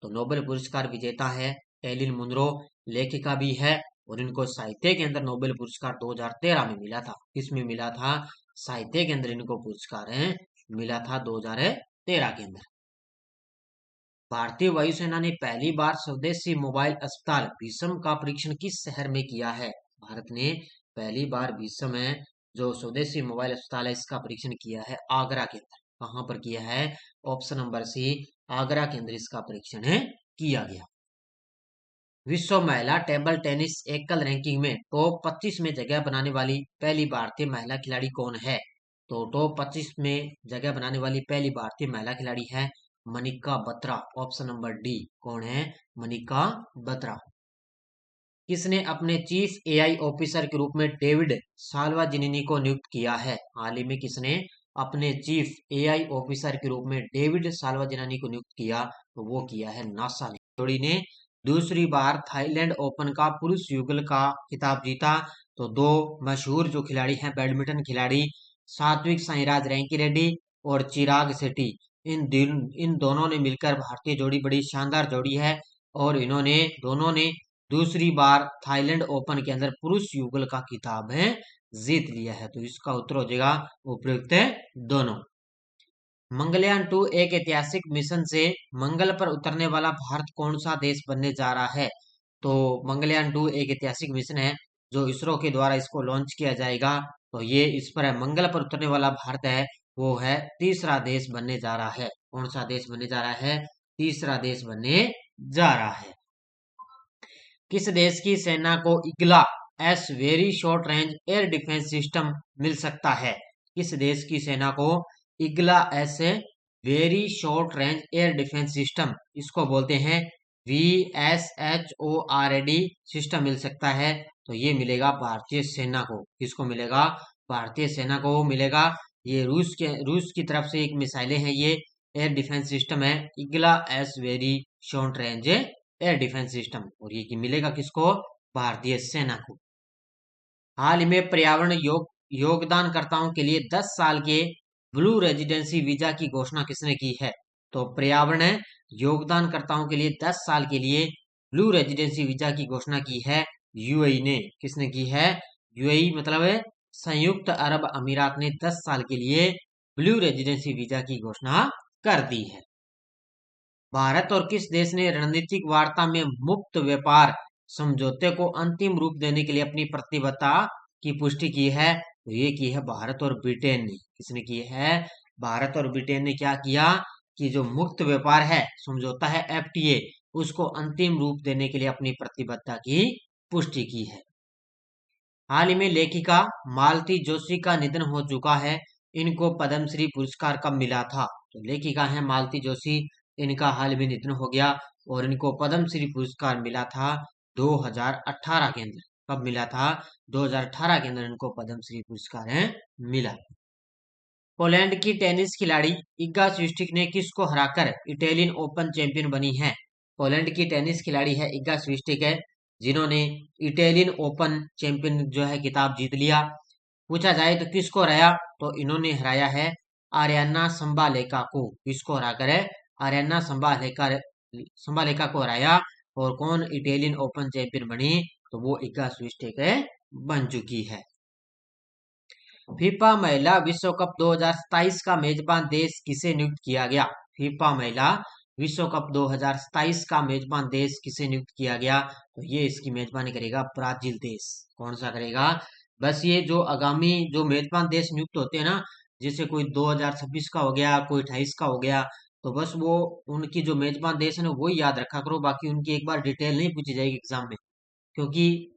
तो नोबेल पुरस्कार विजेता है एलिन मुनरो, लेखिका भी है और इनको साहित्य के अंदर नोबेल पुरस्कार 2013 में मिला था। किसमें मिला था? साहित्य के अंदर इनको पुरस्कार मिला था 2013 के अंदर। भारतीय वायुसेना ने पहली बार स्वदेशी मोबाइल अस्पताल भीषम का परीक्षण किस शहर में किया है? भारत ने पहली बार भीषम में जो स्वदेशी मोबाइल अस्पताल है इसका परीक्षण किया है आगरा के अंदर। कहां पर किया है? ऑप्शन नंबर सी, आगरा के अंदर इसका परीक्षण किया गया। विश्व महिला टेबल टेनिस एकल रैंकिंग में टॉप 25 में जगह बनाने वाली पहली भारतीय महिला खिलाड़ी कौन है? तो टॉप 25 में जगह बनाने वाली पहली भारतीय महिला खिलाड़ी है Manika Batra. Option number D. कौन है? मनिका बत्रा। किसने अपने चीफ एआई ऑफिसर के रूप में डेविड साल्वाजिनी को नियुक्त किया है? हाल ही में किसने अपने चीफ एआई ऑफिसर के रूप में डेविड साल्वाजिनी को नियुक्त किया? तो वो किया है नासा ने। जोड़ी ने दूसरी बार थाईलैंड ओपन का पुरुष युगल का खिताब जीता। तो दो मशहूर जो खिलाड़ी हैं बैडमिंटन खिलाड़ी सात्विक साईराज रैंकीरेड्डी और चिराग शेट्टी, इन दोनों ने मिलकर भारतीय जोड़ी बड़ी शानदार जोड़ी है और इन्होंने दोनों ने दूसरी बार थाईलैंड ओपन के अंदर पुरुष युगल का खिताब है जीत लिया है। तो इसका उत्तर हो जाएगा उपयुक्त है दोनों। मंगलयान 2 एक ऐतिहासिक मिशन से मंगल पर उतरने वाला भारत कौन सा देश बनने जा रहा है? तो मंगलयान 2 एक ऐतिहासिक मिशन है जो इसरो के द्वारा इसको लॉन्च किया जाएगा। तो ये इस पर मंगल पर उतरने वाला भारत है वो है तीसरा देश बनने जा रहा है। कौन सा देश बनने जा रहा है? तीसरा देश बनने जा रहा है। किस देश की सेना को Igla S very short range air defence system मिल सकता है? किस देश की सेना को Igla S very short range air defence system, इसको बोलते हैं VSHORAD सिस्टम मिल सकता है? तो ये मिलेगा भारतीय सेना को। किसको मिलेगा? भारतीय सेना को मिलेगा। ये रूस की तरफ से एक मिसाइलें हैं, ये एयर डिफेंस सिस्टम है Igla S very short range air defence system, और ये मिलेगा किसको? भारतीय सेना को। हाल ही में पर्यावरण योगदानकर्ताओं के लिए 10 साल के ब्लू रेजिडेंसी वीजा की घोषणा किसने की है? तो पर्यावरण योगदानकर्ताओं के लिए 10 साल के लिए ब्लू रेजिडेंसी वीजा की घोषणा की है यूएई ने। किसने की है? यूएई मतलब है संयुक्त अरब अमीरात ने 10 साल के लिए ब्लू रेजिडेंसी वीजा की घोषणा कर दी है। भारत और किस देश ने रणनीतिक वार्ता में मुक्त व्यापार समझौते को अंतिम रूप देने के लिए अपनी प्रतिबद्धता की पुष्टि की है? तो ये की है भारत और ब्रिटेन ने। किसने की है? भारत और ब्रिटेन ने क्या किया कि जो मुक्त व्यापार है समझौता है FTA, उसको अंतिम रूप देने के लिए अपनी प्रतिबद्धता की पुष्टि की है। हाल ही में लेखिका मालती जोशी का निधन हो चुका है। इनको पद्मश्री पुरस्कार कब मिला था? तो लेखिका है मालती जोशी, इनका हाल में निधन हो गया और इनको पद्मश्री पुरस्कार मिला था 2018 के अंदर। कब मिला था? 2018 के अंदर इनको पद्मश्री पुरस्कार है मिला। पोलैंड की टेनिस खिलाड़ी इगा स्विस्टिक ने किसको हराकर इटालियन ओपन चैंपियन बनी है? पोलैंड की टेनिस खिलाड़ी है इगा स्विस्टिक है, जिन्होंने इटालियन ओपन चैंपियन जो है खिताब जीत लिया। पूछा जाए तो किसको हराया? तो इन्होंने हराया है आर्याना संबालेका को। किसको हराकर है? आर्याना संबालेका को हराया। और कौन इटालियन ओपन चैंपियन बनी? तो वो इगा स्विस्टेक बन चुकी है। फीफा महिला विश्व कप 2027 का मेजबान देश किसे नियुक्त किया गया? फीफा महिला विश्व कप 2027 का मेजबान देश किसे नियुक्त किया गया? तो ये इसकी मेजबानी करेगा ब्राजील देश। कौन सा करेगा? बस ये जो आगामी जो मेजबान देश नियुक्त होते हैं ना, जैसे कोई 2026 का हो गया, कोई 28 का हो गया, तो बस वो उनकी जो मेजबान देश है ना वही याद रखा करो, बाकी उनकी एक बार डिटेल नहीं पूछी जाएगी एग्जाम में, क्योंकि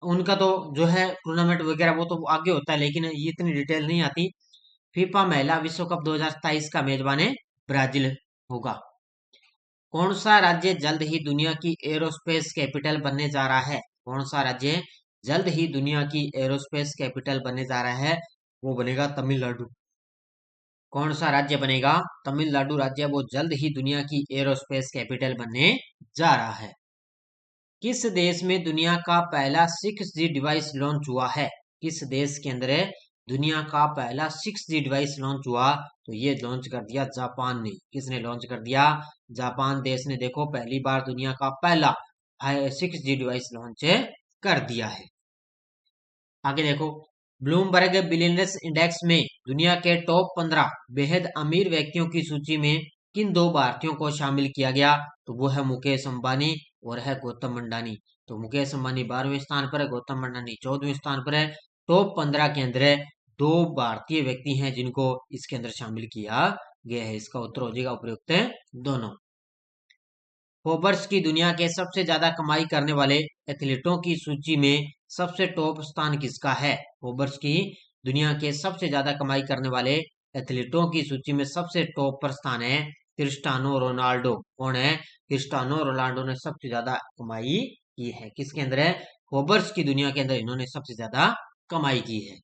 उनका तो जो है टूर्नामेंट वगैरह वो तो आगे होता है, लेकिन ये इतनी डिटेल नहीं आती। फीफा महिला विश्व कप 2027 का मेजबान है ब्राजील होगा। कौन सा राज्य जल्द ही दुनिया की एरोस्पेस कैपिटल बनने जा रहा है? कौन सा राज्य जल्द ही दुनिया की एरोस्पेस कैपिटल बनने जा रहा है? वो बनेगा तमिलनाडु। कौन सा राज्य बनेगा? तमिलनाडु राज्य वो जल्द ही दुनिया की एरोस्पेस कैपिटल बनने जा रहा है। किस देश में दुनिया का पहला 6G डिवाइस लॉन्च हुआ है? किस देश के अंदर दुनिया का पहला 6G डिवाइस लॉन्च हुआ? तो ये लॉन्च कर दिया जापान ने। किसने लॉन्च कर दिया? जापान देश ने देखो पहली बार दुनिया का पहला 6G डिवाइस लॉन्च कर दिया है। आगे देखो, ब्लूमबर्ग बिलियनर्स इंडेक्स में दुनिया के टॉप 15 बेहद अमीर व्यक्तियों की सूची में किन दो भारतीयों को शामिल किया गया? तो वो है मुकेश अंबानी और है गौतम अडानी। तो मुकेश अंबानी 12वें स्थान पर है, गौतम अडानी 14वें स्थान पर है। टॉप 15 के अंदर दो भारतीय व्यक्ति हैं जिनको इसके अंदर शामिल किया गया है। इसका उत्तर हो जाएगा उपयुक्त है दोनों। फोर्ब्स की दुनिया के सबसे ज्यादा कमाई करने वाले एथलीटों की सूची में सबसे टॉप स्थान किसका है? फोर्ब्स की दुनिया के सबसे ज्यादा कमाई करने वाले एथलीटों की सूची में सबसे टॉप पर स्थान है क्रिस्टियानो रोनाल्डो। कौन है? क्रिस्टियानो रोनाल्डो ने सबसे ज्यादा कमाई की है। किसके अंदर है? फोर्ब्स की दुनिया के अंदर इन्होंने सबसे ज्यादा कमाई की है।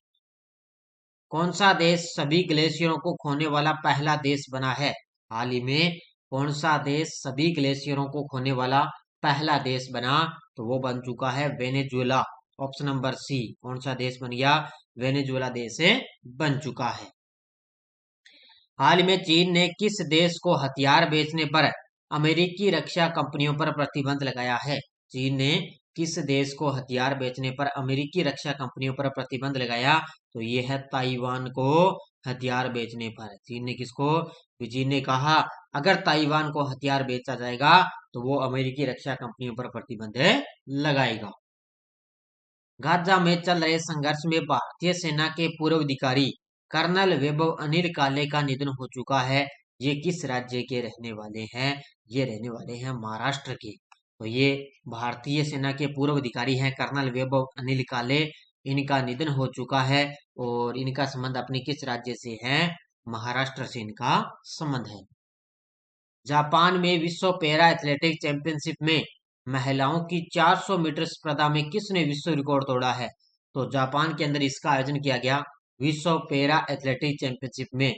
कौन सा देश सभी ग्लेशियरों को खोने वाला पहला देश बना है? हाल ही में कौन सा देश सभी ग्लेशियरों को खोने वाला पहला देश बना? तो वो बन चुका है वेनेजुएला। ऑप्शन नंबर सी। कौन सा देश बन गया? वेनेजुएला देश बन चुका है। हाल में चीन ने किस देश को हथियार बेचने पर अमेरिकी रक्षा कंपनियों पर प्रतिबंध लगाया है? चीन ने किस देश को हथियार बेचने पर अमेरिकी रक्षा कंपनियों पर प्रतिबंध लगाया? तो ये है ताइवान को हथियार बेचने पर। चीन ने किसको? चीन ने कहा अगर ताइवान को हथियार बेचा जाएगा तो वो अमेरिकी रक्षा कंपनियों पर प्रतिबंध लगाएगा। गाजा में चल रहे संघर्ष में भारतीय सेना के पूर्व अधिकारी कर्नल वैभव अनिल काले का निधन हो चुका है। ये किस राज्य के रहने वाले हैं? ये रहने वाले हैं महाराष्ट्र के। तो ये भारतीय सेना के पूर्व अधिकारी हैं कर्नल वैभव अनिल काले। इनका निधन हो चुका है और इनका संबंध अपने किस राज्य से है? महाराष्ट्र से इनका संबंध है। जापान में विश्व पैरा एथलेटिक चैंपियनशिप में महिलाओं की 400 मीटर स्पर्धा में किसने विश्व रिकॉर्ड तोड़ा है? तो जापान के अंदर इसका आयोजन किया गया विश्व पैरा एथलेटिक चैंपियनशिप में,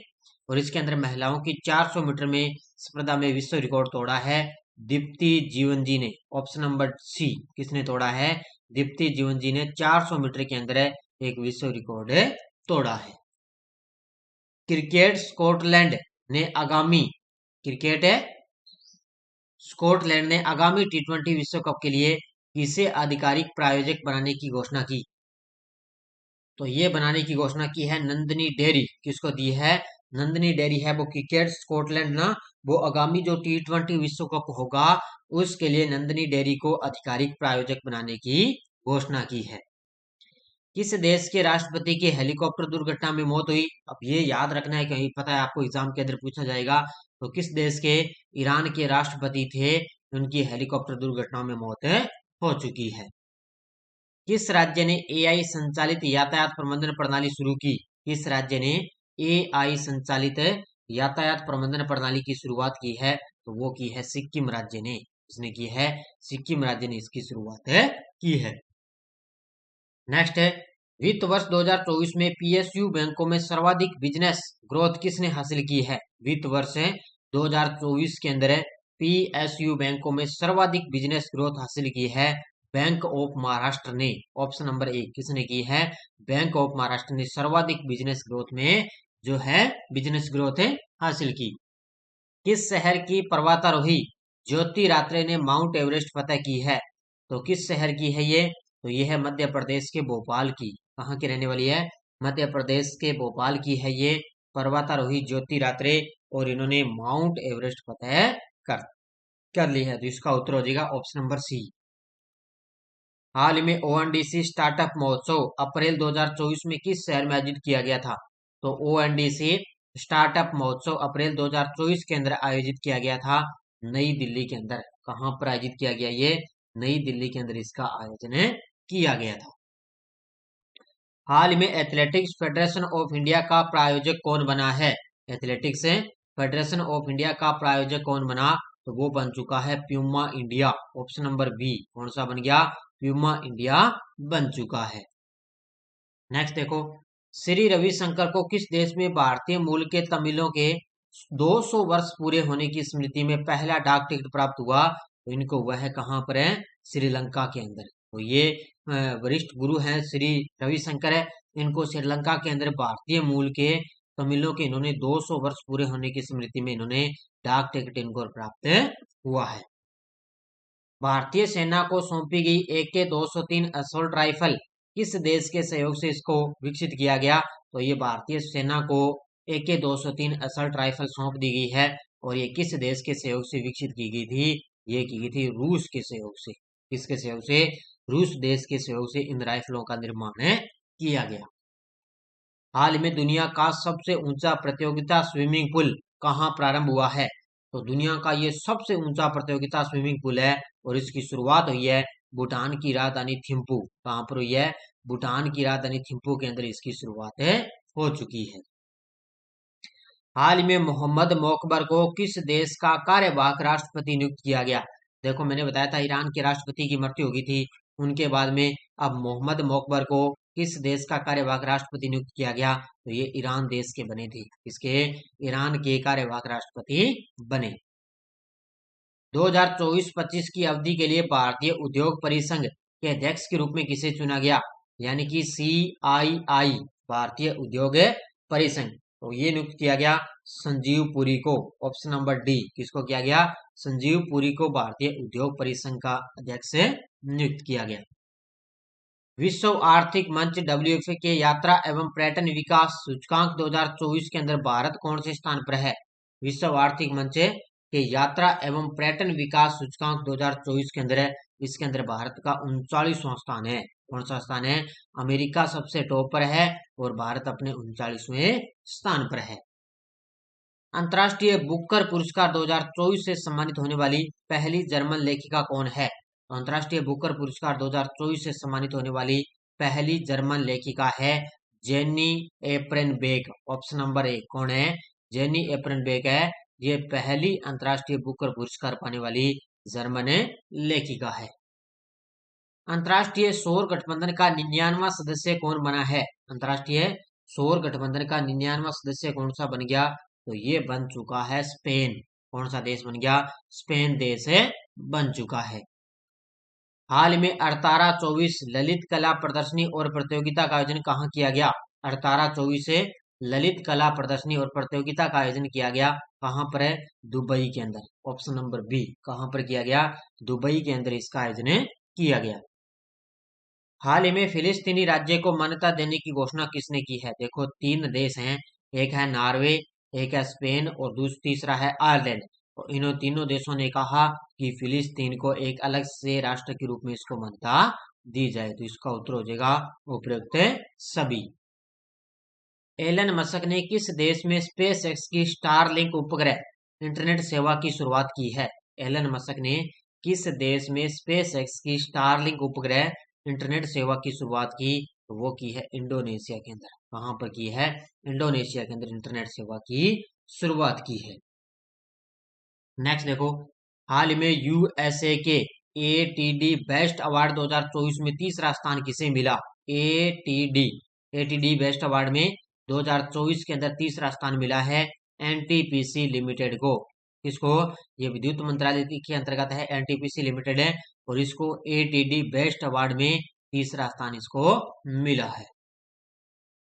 और इसके अंदर महिलाओं की 400 मीटर में स्पर्धा में विश्व रिकॉर्ड तोड़ा है दीप्ति जीवन जी ने। Option number C. किसने तोड़ा है? दीप्ति जीवन जी ने 400 मीटर के अंदर एक विश्व रिकॉर्ड तोड़ा है। क्रिकेट स्कॉटलैंड ने आगामी क्रिकेट है स्कॉटलैंड ने आगामी टी20 विश्व कप के लिए किसे आधिकारिक प्रायोजक बनाने की घोषणा की? तो ये बनाने की घोषणा की है नंदिनी डेयरी। किसको दी है? नंदिनी डेयरी है वो क्रिकेट स्कॉटलैंड ना, वो आगामी जो टी20 विश्व कप होगा उसके लिए नंदिनी डेयरी को आधिकारिक प्रायोजक बनाने की घोषणा की है। किस देश के राष्ट्रपति की हेलीकॉप्टर दुर्घटना में मौत हुई? अब ये याद रखना है, कहीं पता है आपको एग्जाम के अंदर पूछा जाएगा। तो किस देश के? ईरान के राष्ट्रपति थे, उनकी हेलीकॉप्टर दुर्घटना में मौत हो चुकी है। किस राज्य ने एआई संचालित यातायात प्रबंधन प्रणाली शुरू की? किस राज्य ने एआई संचालित यातायात प्रबंधन प्रणाली की शुरुआत की है? तो वो की है सिक्किम राज्य ने। इसने की है सिक्किम राज्य ने इसकी शुरुआत की है। नेक्स्ट है वित्त वर्ष 2024 में पीएसयू बैंकों में सर्वाधिक बिजनेस ग्रोथ किसने हासिल की है? वित्त वर्ष 2024 के अंदर पीएसयू बैंकों में सर्वाधिक बिजनेस ग्रोथ हासिल की है बैंक ऑफ महाराष्ट्र ने। Option number 1। किसने की है? बैंक ऑफ महाराष्ट्र ने सर्वाधिक बिजनेस ग्रोथ में जो है बिजनेस ग्रोथ हासिल की। किस शहर की पर्वतारोही ज्योति रात्रे ने माउंट एवरेस्ट फतह की है? तो किस शहर की है ये? तो ये है मध्य प्रदेश के भोपाल की। कहाँ की रहने वाली है? मध्य प्रदेश के भोपाल की है ये पर्वतारोही ज्योति रात्रे, और इन्होंने माउंट एवरेस्ट फतह कर ली है। तो इसका उत्तर हो जाएगा ऑप्शन नंबर सी। हाल में ओएनडीसी स्टार्टअप महोत्सव अप्रैल 2024 में किस शहर में आयोजित किया गया था? तो ओएनडीसी स्टार्टअप महोत्सव अप्रैल 2024 के अंदर आयोजित किया गया था नई दिल्ली के अंदर। कहाँ पर आयोजित किया गया? ये नई दिल्ली के अंदर इसका आयोजन किया गया था। हाल में एथलेटिक्स फेडरेशन ऑफ इंडिया का प्रायोजक कौन बना है? एथलेटिक्स फेडरेशन ऑफ इंडिया का प्रायोजक कौन बना? तो वो बन चुका है Puma India. Option number B. कौन सा बन गया? प्यूमा इंडिया बन चुका है। नेक्स्ट देखो, श्री रविशंकर को किस देश में भारतीय मूल के तमिलों के 200 वर्ष पूरे होने की स्मृति में पहला डाक टिकट प्राप्त हुआ? तो इनको हुआ है कहाँ पर है? श्रीलंका के अंदर। तो ये वरिष्ठ गुरु हैं श्री रविशंकर है, इनको श्रीलंका के अंदर भारतीय मूल के तमिलों के इन्होंने 200 वर्ष पूरे होने की स्मृति में इन्होंने डाक टिकट इनको प्राप्त हुआ है। भारतीय सेना को सौंपी गई AK-203 असॉल्ट राइफल किस देश के सहयोग से इसको विकसित किया गया? तो ये भारतीय सेना को AK-203 असॉल्ट राइफल सौंप दी गई है, और ये किस देश के सहयोग से विकसित की गई थी? ये की गई थी रूस के सहयोग से। किसके सहयोग से? रूस देश के सहयोग से इन राइफलों का निर्माण किया गया। हाल में दुनिया का सबसे ऊंचा प्रतियोगिता स्विमिंग पूल कहाँ प्रारंभ हुआ है? तो दुनिया का ये सबसे ऊंचा प्रतियोगिता स्विमिंग पूल है और इसकी शुरुआत हुई है भूटान की राजधानी थिम्पू। कहाँ पर हुई है? भूटान की राजधानी थिम्पू के अंदर इसकी शुरुआत हो चुकी है। हाल ही में मोहम्मद मोकबर को किस देश का कार्यवाहक राष्ट्रपति नियुक्त किया गया? देखो मैंने बताया था ईरान के राष्ट्रपति की मृत्यु हो गई थी, उनके बाद में अब मोहम्मद मोकबर को किस देश का कार्यवाहक राष्ट्रपति नियुक्त किया गया? तो ये ईरान देश के बने थे। इसके ईरान के कार्यवाहक राष्ट्रपति बने। 2024-25 की अवधि के लिए भारतीय उद्योग परिसंघ के अध्यक्ष के रूप में किसे चुना गया? यानी कि CII भारतीय उद्योग परिसंघ, तो ये नियुक्त किया गया संजीव पुरी को। ऑप्शन नंबर डी, किसको किया गया? संजीव पुरी को भारतीय उद्योग परिसंघ का अध्यक्ष नियुक्त किया गया। विश्व आर्थिक मंच WFA के यात्रा एवं पर्यटन विकास सूचकांक 2024 के अंदर भारत कौन से स्थान पर है? विश्व आर्थिक मंच के यात्रा एवं पर्यटन विकास सूचकांक 2024 के अंदर है, इसके अंदर भारत का 39वां स्थान है। कौन सा स्थान है? अमेरिका सबसे टॉप पर है और भारत अपने 39वें स्थान पर है। अंतर्राष्ट्रीय बुकर पुरस्कार 2024 से सम्मानित होने वाली पहली जर्मन लेखिका कौन है? अंतर्राष्ट्रीय बुकर पुरस्कार 2024 से सम्मानित होने वाली पहली जर्मन लेखिका है जेनी एप्रनबेक। ऑप्शन नंबर ए, कौन है? जेनी एप्रनबेक है, ये पहली अंतर्राष्ट्रीय बुकर पुरस्कार पाने वाली जर्मन लेखिका है। अंतर्राष्ट्रीय सौर गठबंधन का 99वां सदस्य कौन बना है? अंतर्राष्ट्रीय सौर गठबंधन का 99वां सदस्य कौन सा बन गया? तो ये बन चुका है स्पेन। कौन सा देश बन गया? स्पेन देश बन चुका है। हाल में 1824 ललित कला प्रदर्शनी और प्रतियोगिता का आयोजन कहाँ किया गया? 1824 से ललित कला प्रदर्शनी और प्रतियोगिता का आयोजन किया गया, कहाँ पर है? दुबई के अंदर। ऑप्शन नंबर बी, कहाँ पर किया गया? दुबई के अंदर इसका आयोजन किया गया। हाल ही में फिलिस्तीनी राज्य को मान्यता देने की घोषणा किसने की है? देखो 3 देश हैं, एक है नॉर्वे, एक है स्पेन और तीसरा है आयरलैंड। और इन तीनों देशों ने कहा कि फिलिस्तीन को एक अलग से राष्ट्र के रूप में इसको मान्यता दी जाए। तो इसका उत्तर हो जाएगा उपयुक्त सभी। एलन मस्क ने किस देश में स्पेस एक्स की स्टारलिंक उपग्रह इंटरनेट सेवा की शुरुआत की है? एलन मस्क ने किस देश में स्पेस एक्स की स्टारलिंक उपग्रह इंटरनेट सेवा की शुरुआत की? तो वो की है इंडोनेशिया के अंदर। कहाँ पर की है? इंडोनेशिया के अंदर इंटरनेट सेवा की शुरुआत की है। नेक्स्ट देखो, हाल में USA के ATD बेस्ट अवार्ड 2024 में तीसरा स्थान किसे मिला? ATD बेस्ट अवार्ड में 2024 के अंदर तीसरा स्थान मिला है NTPC लिमिटेड को। किसको? ये विद्युत मंत्रालय के अंतर्गत है, NTPC लिमिटेड है और इसको ATD बेस्ट अवार्ड में तीसरा स्थान इसको मिला है।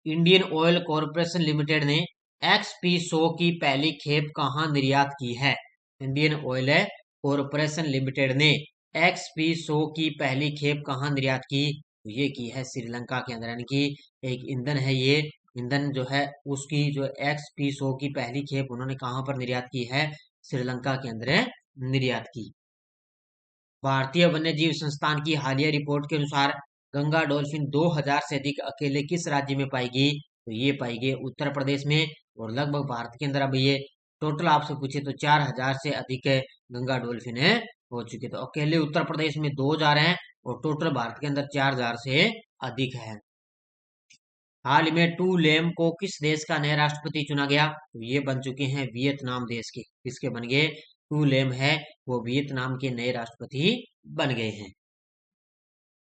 इंडियन ऑयल कॉरपोरेशन लिमिटेड ने XP100 की पहली खेप कहाँ निर्यात की है? इंडियन ऑयल कॉरपोरेशन लिमिटेड ने XP100 की पहली खेप कहाँ निर्यात की? ये की है श्रीलंका के अंदर। यानी कि एक ईंधन है, ये ईंधन जो है उसकी जो XP100 की पहली खेप उन्होंने कहाँ पर निर्यात की है? श्रीलंका के अंदर निर्यात की। भारतीय वन्यजीव संस्थान की हालिया रिपोर्ट के अनुसार गंगा डॉल्फिन 2000 से अधिक अकेले किस राज्य में पाएगी? तो ये पाएगी उत्तर प्रदेश में। और लगभग भारत के अंदर अब ये टोटल आपसे पूछे तो 4000 से अधिक गंगा डॉल्फिन हो चुके। तो अकेले उत्तर प्रदेश में 2000 हैं और टोटल भारत के अंदर 4000 से अधिक है। हाल में टू लेम को किस देश का नया राष्ट्रपति चुना गया? तो ये बन चुके हैं वियतनाम देश के। किसके बन गए? टू लेम है वो वियतनाम के नए राष्ट्रपति बन गए हैं।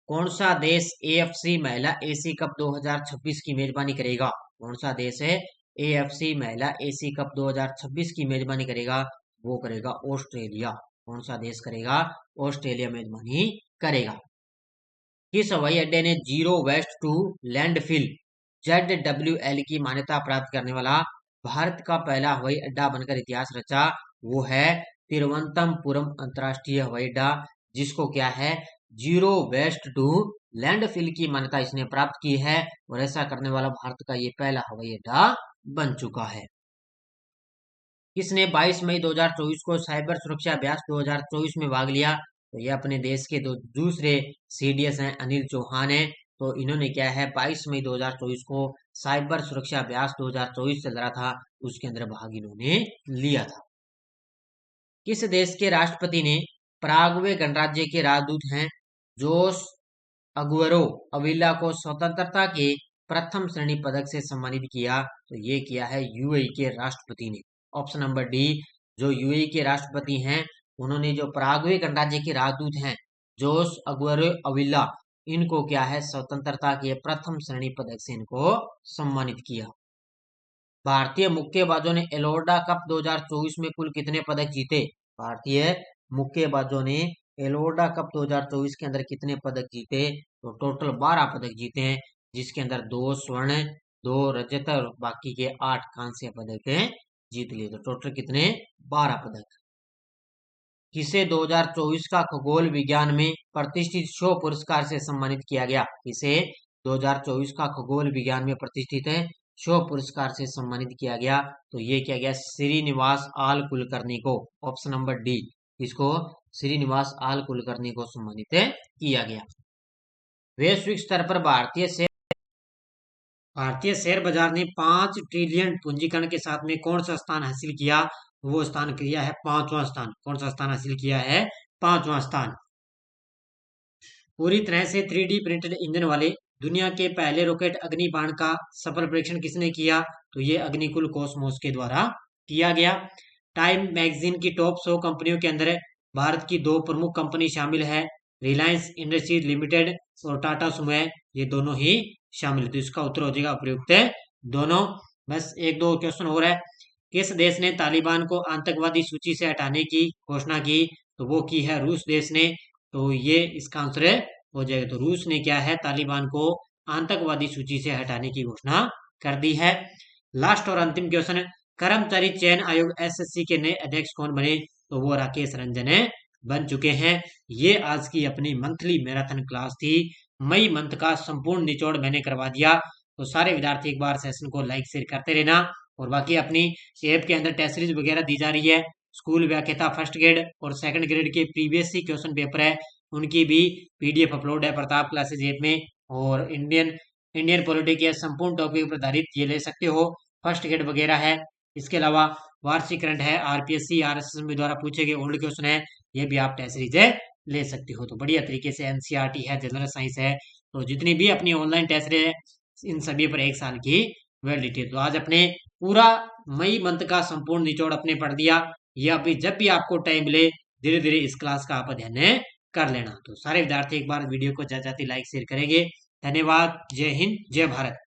कौन सा देश AFC महिला एसी कप 2026 की मेजबानी करेगा? कौन सा देश है AFC महिला एसी कप 2026 की मेजबानी करेगा? वो करेगा ऑस्ट्रेलिया। कौन सा देश करेगा? ऑस्ट्रेलिया मेजबानी करेगा। किस हवाई अड्डे ने zero waste to landfill ZWL की मान्यता प्राप्त करने वाला भारत का पहला हवाई अड्डा बनकर इतिहास रचा? वो है तिरुवनंतपुरम अंतर्राष्ट्रीय हवाई अड्डा, जिसको क्या है जीरो वेस्ट टू लैंडफिल की मान्यता इसने प्राप्त की है और ऐसा करने वाला भारत का ये पहला हवाई अड्डा बन चुका है। किसने 22 मई 2024 को साइबर सुरक्षा अभ्यास 2024 में भाग लिया? तो ये अपने देश के दूसरे CDS हैं, अनिल चौहान है। तो इन्होंने क्या है 22 मई 2024 को साइबर सुरक्षा अभ्यास 2024 चल रहा था, उसके अंदर भाग इन्होंने लिया था। किस देश के राष्ट्रपति ने पराग्वे गणराज्य के राजदूत हैं जोस अगुएरो अविला को स्वतंत्रता के प्रथम श्रेणी पदक से सम्मानित किया? तो ये किया है यूएई के राष्ट्रपति ने। ऑप्शन नंबर डी, जो यूएई के राष्ट्रपति हैं उन्होंने जो पराग्वे गणराज्य के राजदूत हैं जोस अगुएरो अविला, इनको क्या है स्वतंत्रता के प्रथम श्रेणी पदक से इनको सम्मानित किया। भारतीय मुक्केबाजों ने एलोरा कप 2024 में कुल कितने पदक जीते? भारतीय मुक्केबाजों ने एलोरा कप 2024 के अंदर कितने पदक जीते? तो टोटल 12 पदक जीते हैं, जिसके अंदर 2 स्वर्ण, 2 रजत और बाकी के 8 कांस्य पदक जीत लिए। तो टोटल कितने? 12 पदक। किसे 2024 का खगोल विज्ञान में प्रतिष्ठित शो पुरस्कार से सम्मानित किया गया? किसे 2024 का खगोल विज्ञान में प्रतिष्ठित शो पुरस्कार से सम्मानित किया गया? तो ये किया गया श्रीनिवास आल कुलकर्णी को। ऑप्शन नंबर डी, इसको श्रीनिवास आल कुलकर्णी को सम्मानित किया गया। वैश्विक स्तर पर भारतीय शेयर बाजार ने 5 ट्रिलियन पूंजीकरण के साथ में कौन सा स्थान हासिल किया? वो स्थान किया है 5वां स्थान। कौन सा स्थान हासिल किया है? 5वां स्थान। पूरी तरह से 3D प्रिंटेड इंजन वाले दुनिया के पहले रॉकेट अग्निबाण का सफल परीक्षण किसने किया? तो ये अग्निकुल कॉस्मोस के द्वारा किया गया। टाइम मैगजीन की टॉप 100 कंपनियों के अंदर भारत की 2 प्रमुख कंपनी शामिल है, रिलायंस इंडस्ट्रीज लिमिटेड और टाटा सुमो, ये दोनों ही शामिल। तो इसका उत्तर हो जाएगा प्रयुक्त दोनों। बस 1-2 क्वेश्चन हो रहा है। किस देश ने तालिबान को आतंकवादी सूची से हटाने की घोषणा की? तो वो की है रूस देश ने। तो ये इसका आंसर हो जाएगा। तो रूस ने क्या है तालिबान को आतंकवादी सूची से हटाने की घोषणा कर दी है। लास्ट और अंतिम क्वेश्चन, कर्मचारी चयन आयोग एसएससी के नए अध्यक्ष कौन बने? तो वो राकेश रंजन बन चुके हैं। ये आज की अपनी मंथली मैराथन क्लास थी। मई मंथ का संपूर्ण निचोड़ मैंने करवा दिया। तो सारे विद्यार्थी एक बार सेशन को लाइक शेयर करते रहना। और बाकी अपनी ऐप के अंदर टेस्ट सीरीज वगैरह दी जा रही है। स्कूल व्याख्याता फर्स्ट ग्रेड और सेकंड ग्रेड के प्रीवियस ही क्वेश्चन पेपर है, उनकी भी पीडीएफ अपलोड है प्रताप क्लासेज ऐप में। और इंडियन पॉलिटी के संपूर्ण टॉपिक पर आधारित ये ले सकते हो, फर्स्ट ग्रेड वगैरह है। इसके अलावा वार्षिक करंट है, आरपीएससी आरएसएस द्वारा पूछे गए ओल्ड क्वेश्चन है, ये भी आप टेस्ट सीरीज ले सकते हो। तो बढ़िया तरीके से एनसीईआरटी है, जनरल साइंस है, तो जितनी भी अपनी ऑनलाइन टेस्ट है इन सभी पर 1 साल की वैलिडिटी। तो आज अपने पूरा मई मंथ का संपूर्ण निचोड़ अपने पढ़ दिया। ये अभी जब भी आपको टाइम मिले धीरे धीरे इस क्लास का आप अध्ययन कर लेना। तो सारे विद्यार्थी एक बार वीडियो को जाते लाइक शेयर करेंगे। धन्यवाद। जय हिंद, जय भारत।